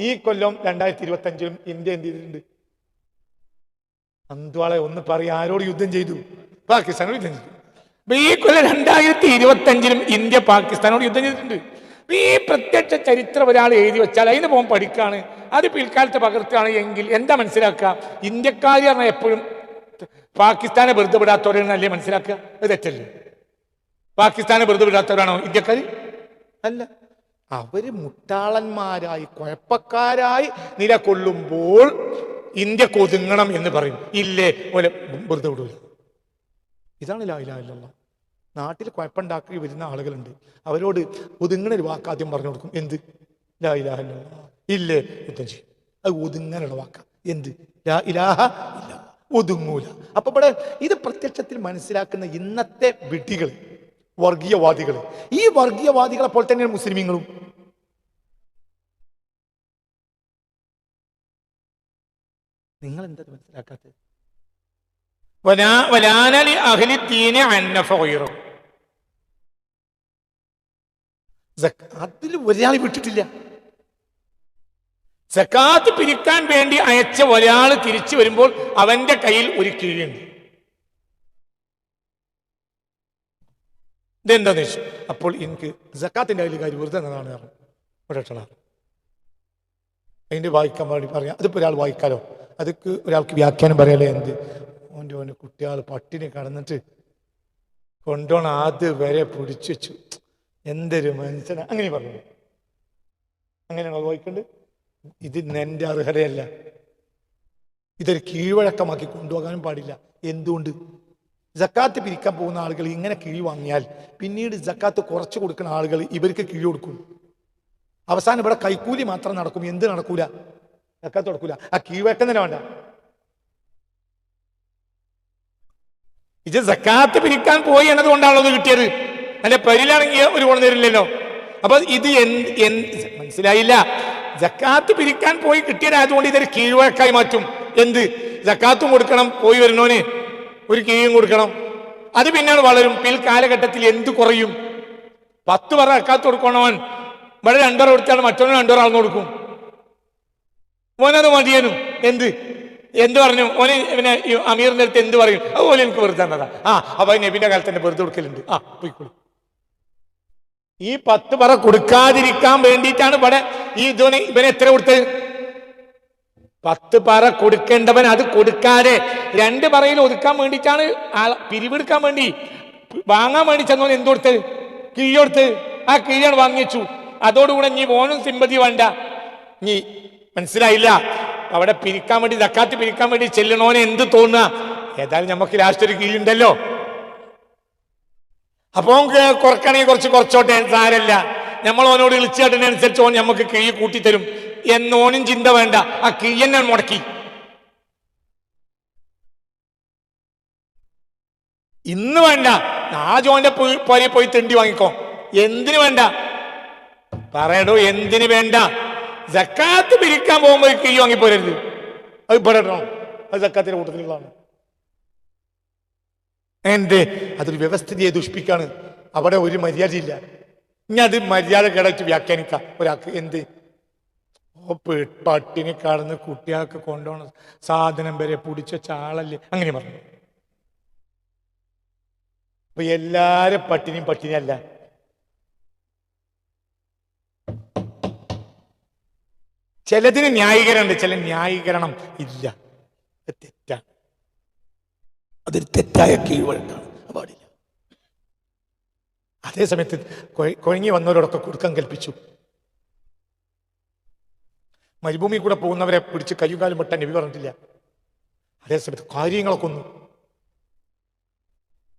A: ഈ കൊല്ലം 2025 ഇന്ത്യ എന്ത് ചെയ്തിട്ടുണ്ട്? അന്ത്വാളെ ഒന്ന് പറയാ, ആരോട് യുദ്ധം ചെയ്തു? പാകിസ്ഥാനോട് യുദ്ധം ചെയ്തു. ഈ കൊല്ലം 2025 ഇന്ത്യ പാകിസ്ഥാനോട് യുദ്ധം ചെയ്തിട്ടുണ്ട്. ഈ പ്രത്യക്ഷ ചരിത്രം ഒരാൾ എഴുതി വെച്ചാൽ അതിന് പോകാൻ പഠിക്കാണ്. അത് പിൽക്കാലത്ത് പകർത്തുകയാണ് എങ്കിൽ എന്താ മനസ്സിലാക്കുക? ഇന്ത്യക്കാർ പറഞ്ഞാൽ എപ്പോഴും പാകിസ്ഥാനെ വെറുതെ വിടാത്തവരെന്നല്ലേ മനസ്സിലാക്കുക? അത് തെറ്റല്ലേ? പാകിസ്ഥാനെ വെറുതെ വിടാത്തവരാണോ ഇന്ത്യക്കാർ? അല്ല. അവര് മുട്ടാളന്മാരായി കുഴപ്പക്കാരായി നിലകൊള്ളുമ്പോൾ ഇന്ത്യക്ക് ഒതുങ്ങണം എന്ന് പറയും. ഇല്ലേ പോലെ വെറുതെ വിടൂല. ഇതാണ് ലാ ഇലാഹ ഇല്ലല്ലാഹ്. നാട്ടിൽ കുഴപ്പമുണ്ടാക്കി വരുന്ന ആളുകളുണ്ട്. അവരോട് ഒതുങ്ങണ ഒരു വാക്ക് ആദ്യം പറഞ്ഞു കൊടുക്കും. എന്ത്? ലാ ഇലാഹ ഇല്ലല്ലാഹ്. ഇല്ലേ യുദ്ധം ചെയ്യും. അത് ഒതുങ്ങനുള്ള വാക്ക. എന്ത്? ലാ ഇലാഹ ഇല്ല, ഒതുങ്ങൂല. അപ്പൊ ഇവിടെ ഇത് പ്രത്യക്ഷത്തിൽ മനസ്സിലാക്കുന്ന ഇന്നത്തെ വിഡ്ഢികൾ, വർഗീയവാദികൾ, ഈ വർഗീയവാദികളെ പോലെ തന്നെയാണ് മുസ്ലിമീങ്ങളും. നിങ്ങൾ എന്താ മനസ്സിലാക്കാത്തത്? അതിൽ ഒരാൾ വിട്ടിട്ടില്ല. സക്കാത്ത് പിരിക്കാൻ വേണ്ടി അയച്ച ഒരാൾ തിരിച്ചു വരുമ്പോൾ അവന്റെ കയ്യിൽ ഒരു കിഴിയുണ്ട്. ഇതെന്താന്ന് വെച്ചു. അപ്പോൾ എനിക്ക് സക്കാത്തിന്റെ കയ്യിൽ കാര്യം വെറുതെ എന്നതാണ് ഒരക്ഷണ. അതിന്റെ വായിക്കാൻ വേണ്ടി പറയാം. അതിപ്പോ ഒരാൾ വായിക്കാലോ, അതൊക്കെ ഒരാൾക്ക് വ്യാഖ്യാനം പറയാലോ. എന്ത് ഓൻ്റെ കുട്ടികൾ പട്ടിണി കടന്നിട്ട് കൊണ്ടോണ അത് വരെ പിടിച്ചു വെച്ചു, എന്തൊരു മനുഷ്യന, അങ്ങനെ പറഞ്ഞു. അങ്ങനെയാണോ വായിക്കണ്ട്? ഇത് എൻ്റെ അർഹതയല്ല. ഇതൊരു കീഴ്വഴക്കമാക്കി കൊണ്ടുപോകാനും പാടില്ല. എന്തുകൊണ്ട്? സക്കാത്ത് പിരിക്കാൻ പോകുന്ന ആളുകൾ ഇങ്ങനെ കിഴി വാങ്ങിയാൽ പിന്നീട് സക്കാത്ത് കുറച്ച് കൊടുക്കുന്ന ആളുകൾ ഇവർക്ക് കിഴി കൊടുക്കും. അവസാനം ഇവിടെ കൈക്കൂലി മാത്രം നടക്കും, എന്ത് നടക്കൂല? സക്കാത്ത് നടക്കൂല. ആ കീഴ്വഴക്കം തന്നെ വേണ്ട. ഇത് സക്കാത്ത് പിരിക്കാൻ പോയി എന്നതുകൊണ്ടാണല്ലോ ഇത് കിട്ടിയത്. അല്ലെ പരിലാണെങ്കിൽ ഒരു ഗുണം തരില്ലല്ലോ. അപ്പൊ ഇത് മനസ്സിലായില്ല. സക്കാത്ത് പിരിക്കാൻ പോയി കിട്ടിയതായതുകൊണ്ട് ഇതൊരു കീഴ്വഴക്കായി മാറ്റും. എന്ത്? സക്കാത്തും കൊടുക്കണം, പോയി വരുന്നോന് ഒരു കീഴും കൊടുക്കണം. അത് പിന്നീട് വളരും. പിൽക്കാലഘട്ടത്തിൽ എന്ത് കുറയും? 10 പറ സക്കാത്ത് കൊടുക്കണവൻ ഇവിടെ 2 പറ കൊടുത്താണ് മറ്റൊന്ന് 2 പറ ആൾന്ന് കൊടുക്കും. ഓനത് മതിയനും. എന്ത് പറഞ്ഞു? ഓന് പിന്നെ അമീറിന്റെ അടുത്ത് എന്ത് പറയും? അതുപോലെ എനിക്ക് വെറുതെ തന്നതാ. അപ്പൊ നബിന്റെ കാലത്ത് തന്നെ വെറുതെ കൊടുക്കലുണ്ട്. പോയിക്കോളൂ. ഈ 10 പറ കൊടുക്കാതിരിക്കാൻ വേണ്ടിയിട്ടാണ് ഇവിടെ ഈ ഇവനെ എത്ര കൊടുത്തത്? 10 പറ കൊടുക്കേണ്ടവൻ അത് കൊടുക്കാതെ 2 പറയിൽ ഒതുക്കാൻ വേണ്ടിയിട്ടാണ്, പിരിവെടുക്കാൻ വേണ്ടി, വാങ്ങാൻ വേണ്ടി ചെന്നോൻ എന്ത് കൊടുത്തത്? കിഴി കൊടുത്ത്. ആ കിഴിയാണ് വാങ്ങി വെച്ചു. അതോടുകൂടെ നീ ഓനും സിമ്പതി വേണ്ട. നീ മനസ്സിലായില്ല. അവിടെ പിരിക്കാൻ വേണ്ടി, സക്കാത്ത് പിരിക്കാൻ വേണ്ടി ചെല്ലണോനെ എന്ത് തോന്നുക? ഏതായാലും നമുക്ക് ലാസ്റ്റ് ഒരു കിഴി ഉണ്ടല്ലോ. അപ്പൊ കുറക്കണെങ്കിൽ കുറച്ചോട്ടെ, സാരല്ല, നമ്മൾ ഓനോട് വിളിച്ചാട്ടിനനുസരിച്ച് ഓൻ നമുക്ക് കിഴി കൂട്ടിത്തരും എന്നോനും ചിന്ത വേണ്ട. ആ കിഴി തന്നെ മുടക്കി. ഇന്ന് വേണ്ട, നാജോന്റെ പോയി തെണ്ടി വാങ്ങിക്കോ. എന്തിനു വേണ്ട പറയടോ? എന്തിനു വേണ്ട? സക്കാത്ത് പിരിക്കാൻ പോകുമ്പോൾ കിഴി വാങ്ങിപ്പോരരുത്. അത് പെടണോ? അത് സക്കാത്തിന്റെ കൂട്ടത്തിലുള്ളതാണ്. അതൊരു വ്യവസ്ഥിതിയെ ദുഷ്പിക്കാണ്. അവിടെ ഒരു മര്യാദയില്ല. ഇനി അത് മര്യാദ കേടായിട്ട് വ്യാഖ്യാനിക്കാം ഒരാൾക്ക്. പട്ടിണി കടന്ന് കുട്ടികൾക്ക് കൊണ്ടുപോകണ സാധനം വരെ പിടിച്ച ആളല്ലേ, അങ്ങനെ പറഞ്ഞു. അപ്പൊ എല്ലാരും പട്ടിണിയല്ല. ചിലതിന് ന്യായീകരണം ഉണ്ട്, ചില ന്യായീകരണം ഇല്ല. തെറ്റാണ്. അതൊരു തെറ്റായ കീഴ്വഴക്കാണ്, പാടില്ല. അതേസമയത്ത് കുഴങ്ങി വന്നവരോടൊക്കെ കൊടുക്കാൻ കൽപ്പിച്ചു. മരുഭൂമി കൂടെ പോകുന്നവരെ പിടിച്ച് കയ്യുകാലം വെട്ടാൻ നബി പറഞ്ഞിട്ടില്ല. അതേസമയത്ത് കാര്യങ്ങളൊക്കെ ഒന്നു.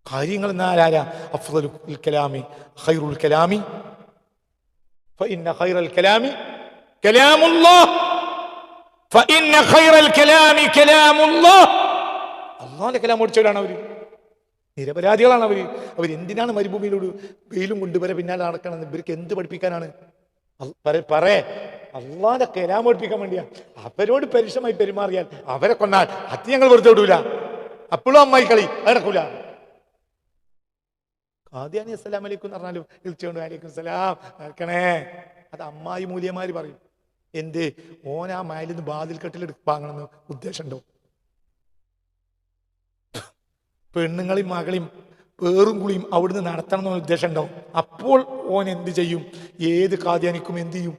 A: കാര്യങ്ങൾ എന്നാലാരാ? അഫ്ളലുൽ കലാമി ഖൈറുൽ കലാമി ഫഇന്ന ഖൈറൽ കലാമി കലാമുല്ലാഹ് ഫഇന്ന ഖൈറൽ കലാമി കലാമുല്ലാഹ്. അല്ലാഹുവിന്റെ കലാം ഓടിച്ചവരാണ് അവര്. നിരപരാധികളാണ് അവരെന്തിനാണ് മരുഭൂമിയിലൂടെ വെയിലും കൊണ്ടുവരെ പിന്നാലെ നടക്കണമെന്ന്? ഇവർക്ക് എന്ത് പഠിപ്പിക്കാനാണ്? അള്ളാന്റെ കലാം പഠിപ്പിക്കാൻ വേണ്ടിയാ. അവരോട് പരുഷമായി പെരുമാറിയാൽ, അവരെ കൊന്നാൽ അത് ഞങ്ങൾ വെറുതെ വിടൂല. അപ്പോഴും അമ്മായി കളി നടക്കൂല. ഖാദിയാനി അസ്സലാം അലൈക്കും എന്ന് പറഞ്ഞാലും വിളിച്ചുകൊണ്ട് അലൈക്കും സലാം നടക്കണേ. അത് അമ്മായി മൂല്യമാര് പറയും. ഓൻ ആ മയലിൽ നിന്ന് ബാതിൽ കെട്ടിലെടുപ്പാങ്ങണമെന്ന് ഉദ്ദേശം ഉണ്ടോ? പെണ്ണുങ്ങളെയും മകളെയും പേറും കുളിയും അവിടുന്ന് നടത്തണം എന്ന ഉദ്ദേശം ഉണ്ടാവും. അപ്പോൾ ഓൻ എന്ത് ചെയ്യും? ഏത് ഖാദിയാനിക്കും എന്ത് ചെയ്യും?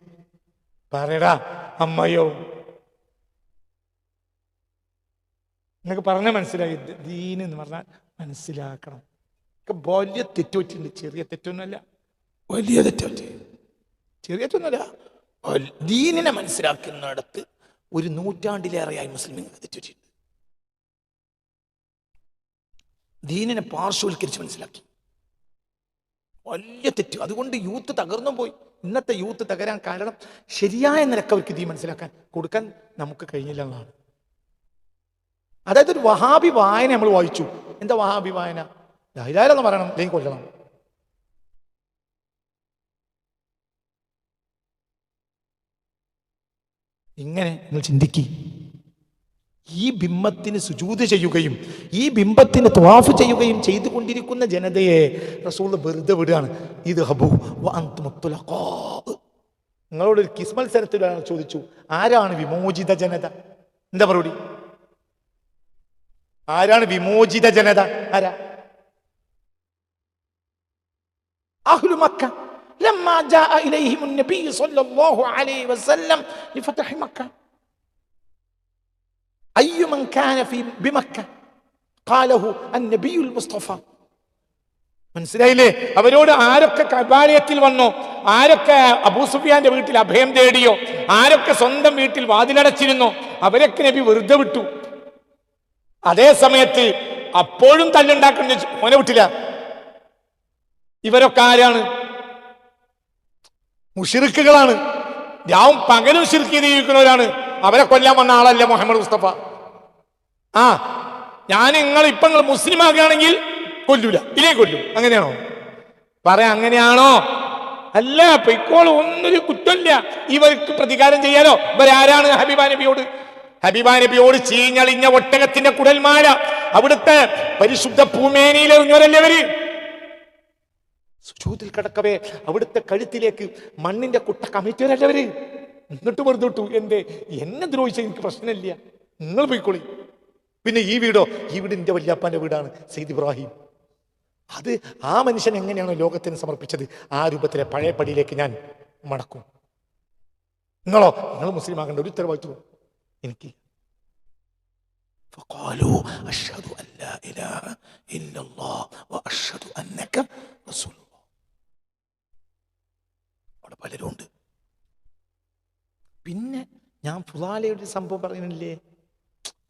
A: പറയടാ അമ്മയോ. നിങ്ങൾക്ക് പറഞ്ഞാൽ മനസ്സിലായി. ദീൻ എന്ന് പറഞ്ഞാൽ മനസ്സിലാക്കണം. വലിയ തെറ്റുപറ്റിണ്ട്. ചെറിയ തെറ്റൊന്നുമല്ല, വലിയ തെറ്റുപറ്റി. ചെറിയ തെറ്റൊന്നുമല്ല. ദീനിനെ മനസ്സിലാക്കുന്നിടത്ത് 1 നൂറ്റാണ്ടിലേറെയായി മുസ്ലിംങ്ങൾക്ക് തെറ്റുപറ്റിയിട്ടുണ്ട്. ദീനിനെ പാർശ്വവൽക്കരിച്ച് മനസ്സിലാക്കി. വലിയ തെറ്റ്. അതുകൊണ്ട് യൂത്ത് തകർന്നു പോയി. ഇന്നത്തെ യൂത്ത് തകരാൻ കാരണം ശരിയായ നിരക്ക് അവർക്ക് ദീൻ മനസ്സിലാക്കാൻ കൊടുക്കാൻ നമുക്ക് കഴിഞ്ഞില്ല എന്നാണ്. അതായത് ഒരു വഹാബി വായന നമ്മൾ വായിച്ചു. എന്താ വഹാബി വായന? ലാ ഇലാഹ ഇല്ലല്ലാഹ് പറയണം, അല്ലെങ്കിൽ കൊല്ലണം. ഇങ്ങനെ നിങ്ങൾ ചിന്തിക്കി. ഈ ബിംബത്തിന് സുജൂദ് ചെയ്യുകയും ഈ ബിംബത്തിന് ത്വാഫ് ചെയ്യുകയും ചെയ്തുകൊണ്ടിരിക്കുന്ന ജനതയെ റസൂൽ വെറുതെ വിടുകയാണ്. ഇത് ഹബു വഅൻതുമുത്തുലഖാ. നിങ്ങളോട് ഒരു കിസ് മത്സരത്തിൽ ചോദിച്ചു, ആരാണ് വിമോചിത ജനത? എന്താ മറുപടി? ആരാണ് വിമോചിത ജനത? ആരാ? അഹ്ലു മക്ക. ലമ്മാ ജാഅ ഇലൈഹിമുൻ നബി സ്വല്ലല്ലാഹു അലൈഹി വസല്ലം ലിഫത്ഹി മക്ക അയ്യുമൻ കാന ഫീ ബിമക്ക ഖാലഹു അൻ-നബിയുൽ മുസ്തഫ. മനസ്സിലായില്ലേ? അവരോട് ആരൊക്കെ കബാലയത്തിൽ വന്നോ, ആരൊക്കെ അബൂ സുഫിയാന്റെ വീട്ടിൽ അഭയം തേടിയോ, ആരൊക്കെ സ്വന്തം വീട്ടിൽ വാതിലടച്ചിരുന്നോ, അവരൊക്കെ നബി വെറുതെ വിട്ടു. അതേ സമയത്ത് അപ്പോഴും തല്ലുണ്ടാക്കുന്ന മോനെ വിട്ടില്ല. ഇവരൊക്കെ ആരാണ്? മുശ്രിക്കുകളാണ്. രാവും പകലും ശിർക്ക് ചെയ്ത് ജീവിക്കുന്നവരാണ്. അവരെ കൊല്ലാൻ വന്ന ആളല്ല മുഹമ്മദ് മുസ്തഫ. നിങ്ങൾ മുസ്ലിം ആകുകയാണെങ്കിൽ കൊല്ലൂല, ഇല്ലേ കൊല്ലും. അങ്ങനെയാണോ പറയാ? അങ്ങനെയാണോ? അല്ല, പൊയ്ക്കോളൂ, ഒന്നൊരു കുറ്റമില്ല. ഇവർക്ക് പ്രതികാരം ചെയ്യാലോ. ഇവരാരാണ്? ഹബീബ നബിയോട് ചീഞ്ഞളിഞ്ഞ ഒട്ടകത്തിന്റെ കുടൽമാല അവിടുത്തെ പരിശുദ്ധ ഭൂമേനിയിൽ എറിഞ്ഞവരല്ലേ അവര്? സുജൂദിൽ കിടക്കവേ അവിടുത്തെ കഴുത്തിലേക്ക് മണ്ണിന്റെ കുട്ട കമിറ്റവരല്ലേ അവര്? എന്നിട്ട് വെറുതെ വിട്ടു. എന്നെ ദ്രോഹിച്ച എനിക്ക് പ്രശ്നമില്ല, നിങ്ങൾ പോയിക്കോളി. പിന്നെ ഈ വീടോ? ഈ വീട് എന്റെ വല്യാപ്പാന്റെ വീടാണ്, സെയ്ദ് ഇബ്രാഹിം. അത് ആ മനുഷ്യൻ എങ്ങനെയാണോ ലോകത്തിന് സമർപ്പിച്ചത്, ആ രൂപത്തിലെ പഴയ പടിയിലേക്ക് ഞാൻ മടക്കും. നിങ്ങൾ മുസ്ലിം ആകേണ്ട ഒരു ഉത്തരവാദിത്വം എനിക്ക്. فقالوا أشهد أن لا إله إلا الله وأشهد أنك رسول الله. അവിടെ പലരുണ്ട്. പിന്നെ ഞാൻ ഫുലാലയുടെ സംഭവം പറയുന്നില്ലേ?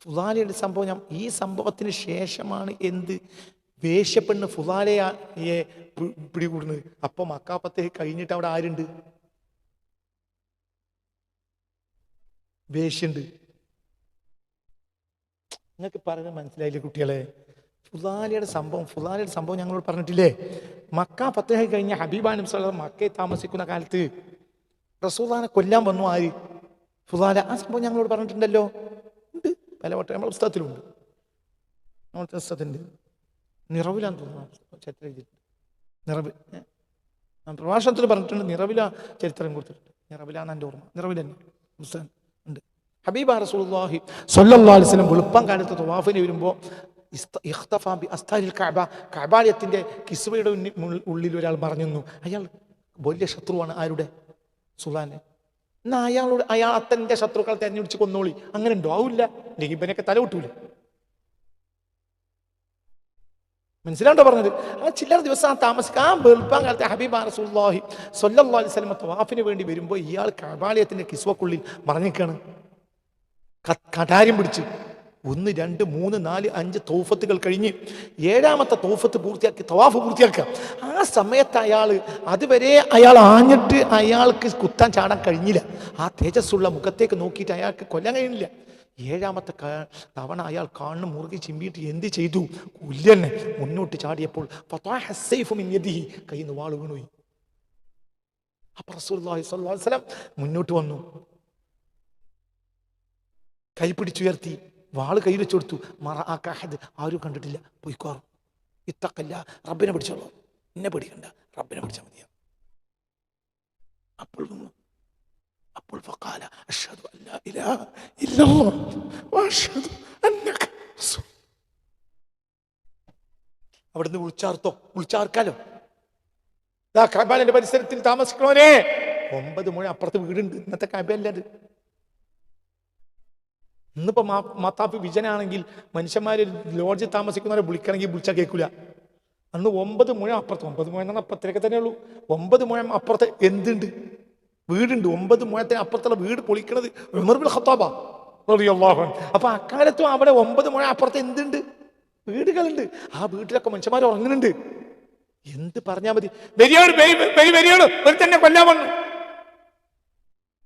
A: ഫുലാലയുടെ സംഭവം ഈ സംഭവത്തിന് ശേഷമാണ് എന്ത് വേശ്യപ്പെണ്ണ് ഫുലാലയെ പിടികൂടുന്നത്. അപ്പൊ മക്കാപ്പത്തെ കഴിഞ്ഞിട്ട് അവിടെ ആരുണ്ട്? വേശ്യുണ്ട്. നിങ്ങൾക്ക് പറഞ്ഞത് മനസ്സിലായില്ലേ കുട്ടികളെ? ഫുലാലയുടെ സംഭവം ഞങ്ങളോട് പറഞ്ഞിട്ടില്ലേ? മക്ക ഫത്തഹ് കഴിഞ്ഞ ഹബീബാൻ നബി സല്ലല്ലാഹു അലൈഹി വസല്ലം മക്കയിൽ താമസിക്കുന്ന കാലത്ത് റസൂലുള്ളാഹിനെ കൊല്ലാൻ വന്നു ആര്? ഫുലാല. ആ സംഭവം ഞങ്ങളോട് പറഞ്ഞിട്ടുണ്ടല്ലോ. ഉണ്ട്, പലവട്ടം നമ്മുടെ പുസ്തകത്തിലുണ്ട്. നമ്മുടെ പുസ്തകത്തിൻ്റെ നിറവിലാന്ന് തോന്നുന്നു ചരിത്രം എഴുതിയിട്ടുണ്ട്. നിറവ് പ്രഭാഷണത്തിൽ പറഞ്ഞിട്ടുണ്ട്. നിറവില ചരിത്രം കൊടുത്തിട്ടുണ്ട്. നിറവിലാന്ന് എൻ്റെ ഓർമ്മ. നിറവിൽ തന്നെ പുസ്തകം ഉണ്ട്. ഹബീബ റസൂലുള്ളാഹി സ്വല്ലല്ലാഹു അലൈഹി വസല്ലം വെളുപ്പം കാലത്ത് തവാഫിന് വരുമ്പോൾ കഅബാലയത്തിന്റെ കിസ്വയുടെ ഉള്ളിൽ ഒരാൾ പറഞ്ഞു. അയാൾ വലിയ ശത്രുവാണ്. ആരുടെ? സുൽത്താനെ. എന്നാ അയാൾ അത്തന്റെ ശത്രുക്കളെ തെരഞ്ഞെടുത്ത് കൊന്നോളി. അങ്ങനെ ഉണ്ടോ? ആവില്ല. ഇബനൊക്കെ തല വിട്ടൂല. മനസ്സിലാണ്ടോ പറഞ്ഞത്? ആ ചില്ലറ ദിവസം താമസിക്കാൻ ആ വെളുപ്പം കാലത്തെ ഹബീബ റസൂലുള്ളാഹി സ്വല്ലല്ലാഹു അലൈഹി വസല്ലം തവാഫിന് വേണ്ടി വരുമ്പോൾ ഇയാൾ കഅബാലയത്തിന്റെ കിസ്വക്കുള്ളിൽ മറഞ്ഞിക്കാണ്. കടാര്യം പിടിച്ച് 1, 2, 3, 4, 5 തൗഫത്തുകൾ കഴിഞ്ഞ് 7ാമത്തെ തൗഫത്ത് പൂർത്തിയാക്കി തവാഫ് പൂർത്തിയാക്കുക. ആ സമയത്ത് അതുവരെ അയാൾ ആഞ്ഞിട്ട് അയാൾക്ക് കുത്താൻ ചാടാൻ കഴിഞ്ഞില്ല. ആ തേജസ്സുള്ള മുഖത്തേക്ക് നോക്കിയിട്ട് അയാൾക്ക് കൊല്ലാൻ കഴിയുന്നില്ല. 7ാമത്തെ തവണ അയാൾ കണ്ണ് മുറുകി ചിമ്പിയിട്ട് എന്ത് ചെയ്തു? കൊല്ലന്നെ. മുന്നോട്ട് ചാടിയപ്പോൾ കയ്യിൽ നിന്ന് വാള് വീണുപോയി. അപ്പൊ റസൂലുള്ളാഹി സ്വല്ലല്ലാഹു അലൈഹി വസല്ലം മുന്നോട്ട് വന്നു, കൈ പിടിച്ചുയർത്തി, വാള് കയ്യിൽ വെച്ചു കൊടുത്തു. ആരും കണ്ടിട്ടില്ല. പോയിക്കോറും ഇത്തക്കല്ല, റബ്ബിനെ പിടിച്ചോളൂ, എന്നെ പേടിക്കണ്ട, റബ്ബിനെ പിടിച്ചാൽ മതിയാ. അപ്പോൾ ഫഖാല അശ്ഹദു അൻ ലാ ഇലാഹ ഇല്ലല്ലാഹ് വഅശ്ഹദു അന്നക റസൂൽ. അവിടുന്ന് വിളിച്ചാർക്കാലോ. കഅബയുടെ പരിസരത്തിൽ താമസിക്കണോരേ, 9 മുഴ അപ്പുറത്ത് വീടുണ്ട്. ഇന്നത്തെ കഅബയല്ലത്. ഇന്നിപ്പോ മത്താപ്പ് വിജനാണെങ്കിൽ മനുഷ്യന്മാര് ലോഡ്ജിൽ താമസിക്കുന്നവരെ വിളിക്കണമെങ്കിൽ വിളിച്ചാൽ കേൾക്കൂല. അന്ന് 9 മുഴ അപ്പുറത്ത്, 9 മുഴ എന്നാൽ അപ്പുറത്തേക്ക് തന്നെ ഉള്ളൂ. 9 മുഴ അപ്പുറത്ത് എന്തുണ്ട്? വീടുണ്ട്. 9 മുഴത്തിന് അപ്പുറത്തുള്ള വീട് പൊളിക്കണത് ഉമർ ഇബ്നുൽ ഖത്താബ റളിയല്ലാഹു അൻഹു. അപ്പൊ അക്കാലത്തും അവിടെ 9 മുഴ അപ്പുറത്ത് എന്തുണ്ട്? വീടുകളുണ്ട്. ആ വീട്ടിലൊക്കെ മനുഷ്യന്മാർ ഉറങ്ങുന്നുണ്ട്. എന്ത് പറഞ്ഞാൽ മതി? വരികയാണ് ഒരു തന്നെ കൊല്ലാൻ വന്നു.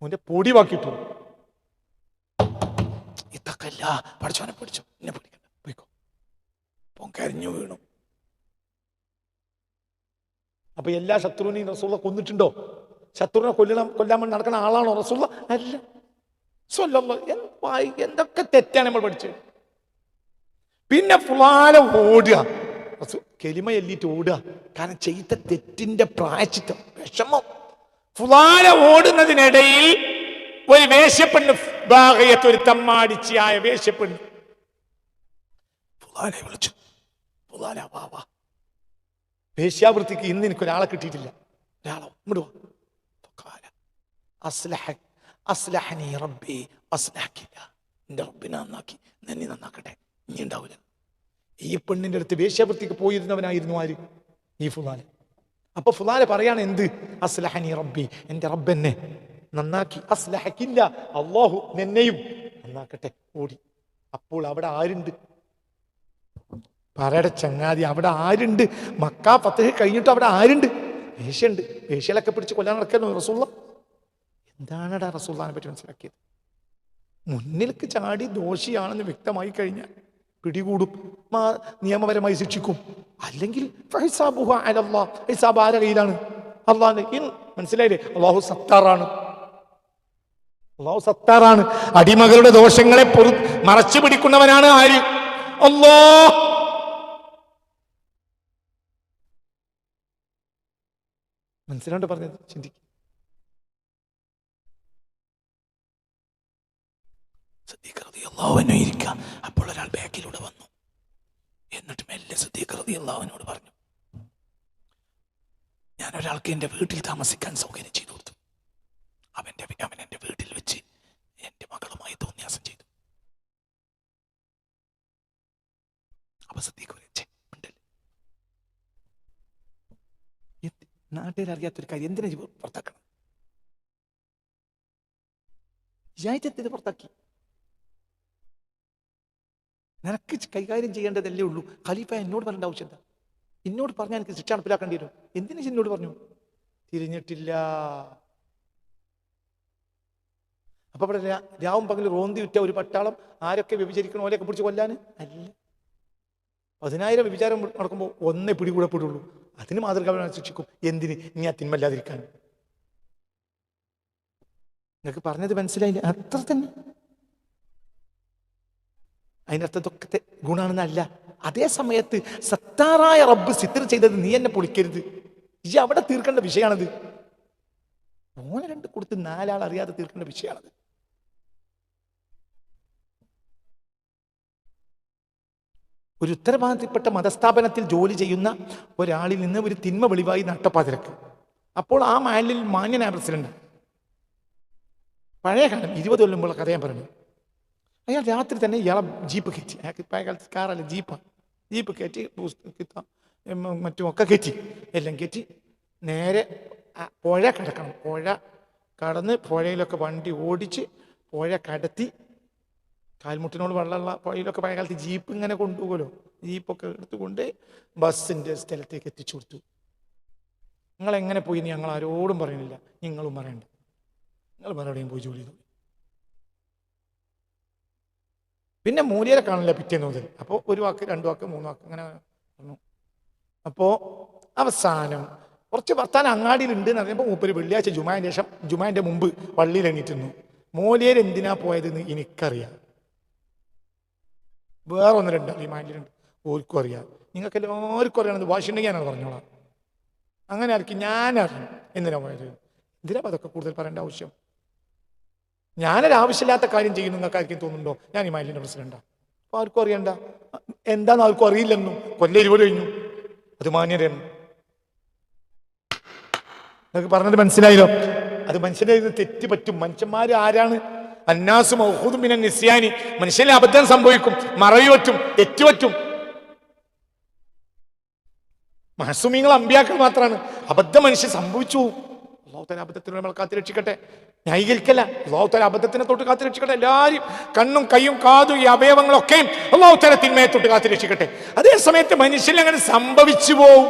A: അവന്റെ പൊടി വാക്കിട്ടു. ഇത്തക്കല്ല, പഠിച്ചോനെ പിടിച്ചു, എന്നെ പിടിക്കണ്ട, പോയിക്കോ. അപ്പം കരഞ്ഞു വീണു. അപ്പൊ എല്ലാ ശത്രുവിനെയും റസൂലുള്ള കൊന്നിട്ടുണ്ടോ? ശത്രുവിനെ കൊല്ലാൻ വേണ്ടി നടക്കുന്ന ആളാണോ റസൂലുള്ള? അല്ല. എന്തൊക്കെ തെറ്റാണ് നമ്മൾ പഠിച്ചത്. പിന്നെ ഫുളാല ഓടുക, കെലിമ എല്ലിട്ട് ഓടുക. കാരണം ചെയ്ത തെറ്റിന്റെ പ്രായശ്ചിത്തം, വിഷമം. ഫുളാല ഓടുന്നതിനിടയിൽ ഒരു വേശ്യപ്പെണ്ണ്, ബാഗയത്ത്, ഒരു തമ്മാടിച്ചിയായ വേശ്യപ്പെണ്ണ് ഫുളാലെ വിളിച്ചു, ഫുളാല വാ വാ, വേശ്യാവൃത്തിക്ക് ഇന്ന് എനിക്കൊരാളെ കിട്ടിയിട്ടില്ല, ഒരാളോ ഇങ്ങോട്ട് വാ. അസ്ലഹനി റബ്ബി അസ്ലഹക്കില്ല, എന്റെ റബ്ബിനെ നന്നാക്കി, നന്ദി നന്നാക്കട്ടെ, ഇനി ഉണ്ടാവില്ല. ഈ പെണ്ണിന്റെ അടുത്ത് വേശ്യാവൃത്തിക്ക് പോയിരുന്നവനായിരുന്നു ആര്? ഈ ഫുലാല. അപ്പൊ ഫുലാല പറയാണ് എന്ത്? അസ്ലഹനി റബ്ബി, എന്റെ റബ്ബെന്നെ നന്നാക്കി, അസ്ലഹക്കില്ല, അള്ളാഹു നിന്നെയും നന്നാക്കട്ടെ. ഓടി. അപ്പോൾ അവിടെ ആരുണ്ട്? പറയുടെ ചങ്ങാതി, അവിടെ ആരുണ്ട്? മക്ക ഫത്ഹ് കഴിഞ്ഞിട്ട് അവിടെ ആരുണ്ട്? വേശ്യുണ്ട്. വേശ്യകളൊക്കെ പിടിച്ച് കൊല്ലാൻ നടക്കുന്നു റസൂലുള്ള. എന്താണടാ റസൂലുള്ളാഹിനെ പറ്റി മനസ്സിലാക്കിയത്? മുന്നിലേക്ക് ചാടി ദോഷിയാണെന്ന് വ്യക്തമായി കഴിഞ്ഞാൽ പിടികൂടും, നിയമപരമായി ശിക്ഷിക്കും. അല്ലെങ്കിൽ ഹിസാബ് ആരുടെ കയ്യിലാണ്? അള്ളാഹ്. മനസ്സിലായില്ലേ? അള്ളാഹു സത്താറാണ്. അള്ളാഹു സത്താറാണ്. അടിമകളുടെ ദോഷങ്ങളെ മറച്ചു പിടിക്കുന്നവനാണ് ആര്? അല്ലാഹ്. മനസ്സിലാണ്ട് പറഞ്ഞത്? ചിന്തിക്കും. അപ്പോൾ ഒരാൾ ബാക്കിലൂടെ വന്നു. എന്നിട്ട് മെല്ലെ സിദ്ദീഖ് റളിയല്ലാഹുവിനോട് പറഞ്ഞു, ഞാൻ ഒരാൾക്ക് എൻ്റെ വീട്ടിൽ താമസിക്കാൻ സൗകര്യം ചെയ്തു കൊടുത്തു. അവൻ എൻ്റെ വീട്ടിൽ വെച്ച് എൻ്റെ മകളുമായി തോന്നിയാസം ചെയ്തു. അപ്പൊ സിദ്ദീഖ് നാട്ടുകാരറിയാത്തൊരു കാര്യം എന്തിനാ പുറത്താക്കണം? ഇത് പുറത്താക്കി. നിനക്ക് കൈകാര്യം ചെയ്യേണ്ടതല്ലേ ഉള്ളൂ. ഖലീഫ എന്നോട് പറയേണ്ട ആവശ്യം എന്താ? എന്നോട് പറഞ്ഞാൽ എനിക്ക് ശിക്ഷ നടപ്പിലാക്കേണ്ടി വരും. എന്തിനാ എന്നോട് പറഞ്ഞു? തിരിഞ്ഞിട്ടില്ല. അപ്പൊ അവിടെ രാവും പകൽ റോന്തി വിറ്റ ഒരു പട്ടാളം ആരൊക്കെ വ്യഭിചരിക്കണ ഓലെയൊക്കെ പിടിച്ച് കൊല്ലാന് അല്ല. 10,000 വ്യഭിചാരം നടക്കുമ്പോൾ ഒന്നേ പിടികൂടപ്പെടുള്ളൂ. അതിന് മാതൃകാപരമായി ശിക്ഷിക്കും. എന്തിന്? ഇനി ആ തിന്മല്ലാതിരിക്കാൻ. നിങ്ങൾക്ക് പറഞ്ഞത് മനസ്സിലായില്ല? അത്ര തന്നെ. അതിനർത്ഥത്തൊക്കെ ഗുണാണെന്നല്ല. അതേ സമയത്ത് സത്താറായ റബ്ബ് സിത്തർ ചെയ്തത് നീ എന്നെ പൊളിക്കരുത്. ഈ അവിടെ തീർക്കേണ്ട വിഷയമാണത്. 2 കൊടുത്ത് 4 ആൾ അറിയാതെ തീർക്കേണ്ട വിഷയമാണത്. ഒരു ഉത്തരവാദിത്തപ്പെട്ട മതസ്ഥാപനത്തിൽ ജോലി ചെയ്യുന്ന ഒരാളിൽ നിന്ന് ഒരു തിന്മ വെളിവായി നട്ടപ്പാതിരക്ക്. അപ്പോൾ ആ മാലിൽ മാന്യനായ പ്രസിഡന്റ്, പഴയ കാലം 20 കൊല്ലം മുമ്പുള്ള കഥ ഞാൻ പറഞ്ഞു. അയാൾ രാത്രി തന്നെ ഇയാളെ ജീപ്പ് കയറ്റി, അയാൾക്ക് പഴയ കാലത്ത് കാറല്ല ജീപ്പ് കയറ്റി മറ്റുമൊക്കെ കയറ്റി, എല്ലാം കയറ്റി നേരെ പുഴ കടക്കണം. പുഴ കടന്ന് പുഴയിലൊക്കെ വണ്ടി ഓടിച്ച് പുഴ കടത്തി, കാൽമുട്ടിനോട് വെള്ളമുള്ള പുഴയിലൊക്കെ പഴയ കാലത്ത് ജീപ്പ് ഇങ്ങനെ കൊണ്ടുപോകുമല്ലോ, ജീപ്പൊക്കെ എടുത്തുകൊണ്ട് ബസ്സിൻ്റെ സ്ഥലത്തേക്ക് എത്തിച്ചു കൊടുത്തു. നിങ്ങളെങ്ങനെ പോയി ഞങ്ങൾ ആരോടും പറയുന്നില്ല, നിങ്ങളും പറയണ്ട, നിങ്ങൾ വേറെവിടെയും പോയി ജോലി ചെയ്തു. പിന്നെ മൂല്യരെ കാണില്ല പിറ്റേന്ന് മുതൽ. അപ്പോൾ 1 വാക്ക് 2 വാക്ക് 3 വാക്ക് അങ്ങനെ പറഞ്ഞു. അപ്പോൾ അവസാനം കുറച്ച് വർത്താനം അങ്ങാടിയിലുണ്ട് എന്ന് പറയുമ്പോൾ മൂപ്പര് വെള്ളിയാഴ്ച ജുമാൻ്റെ ശേഷം, ജുമാൻ്റെ മുമ്പ് പള്ളിയിൽ എണീറ്റുന്നു. മൂല്യർ എന്തിനാ പോയതെന്ന് എനിക്കറിയാം, വേറെ 1-2 അറിയാം, ഓർക്കും അറിയാം, നിങ്ങൾക്ക് എല്ലാവർക്കും അറിയണത് വാശിയുണ്ടെങ്കിൽ ഞാനത് പറഞ്ഞോളാം. അങ്ങനെ ആയിരിക്കും ഞാനറിയാം എന്തിനാ പോയത്. എന്തിനാ അതൊക്കെ കൂടുതൽ പറയേണ്ട ആവശ്യം? ഞാനൊരാവശ്യമില്ലാത്ത കാര്യം ചെയ്യുന്നു നിങ്ങൾക്ക് ആർക്കും തോന്നുന്നുണ്ടോ? ഞാൻ ഈ മൈലിൻ്റെ പ്രസിഡന്റാ. അപ്പൊ ആർക്കും അറിയണ്ട. എന്താന്ന് ആർക്കും അറിയില്ലെന്നും. കൊല്ലം 20 കഴിഞ്ഞു. അത് മാന്യരാണ്. നിങ്ങൾക്ക് പറഞ്ഞത് മനസ്സിലായല്ലോ? അത് മനുഷ്യന്റെ തെറ്റ് പറ്റും. മനുഷ്യന്മാർ ആരാണ്? അന്നാസ് മൗഖൂദും മിനൻ നിസ്യാനി. മനുഷ്യന് അബദ്ധം സംഭവിക്കും, മറവിപറ്റും, തെറ്റുപറ്റും. മഹസൂമിങ്ങൾ അമ്പിയാക്കൾ മാത്രമാണ്. അബദ്ധം മനുഷ്യൻ സംഭവിച്ചു. അല്ലാഹു തആല അബദ്ധത്തിനെ നമ്മൾ കാത്തുരക്ഷിക്കട്ടെ. ന്യായീകരിക്കല്ല, അല്ലാഹു തആല അബദ്ധത്തിനെ തൊട്ട് കാത്തുരക്ഷിക്കട്ടെ. എല്ലാവരും കണ്ണും കയ്യും കാതും ഈ അവയവങ്ങളൊക്കെയും അല്ലാഹു തആല തിന്മയെ തൊട്ട് കാത്തുരക്ഷിക്കട്ടെ. അതേ സമയത്ത് മനുഷ്യൻ അങ്ങനെ സംഭവിച്ചു പോവും.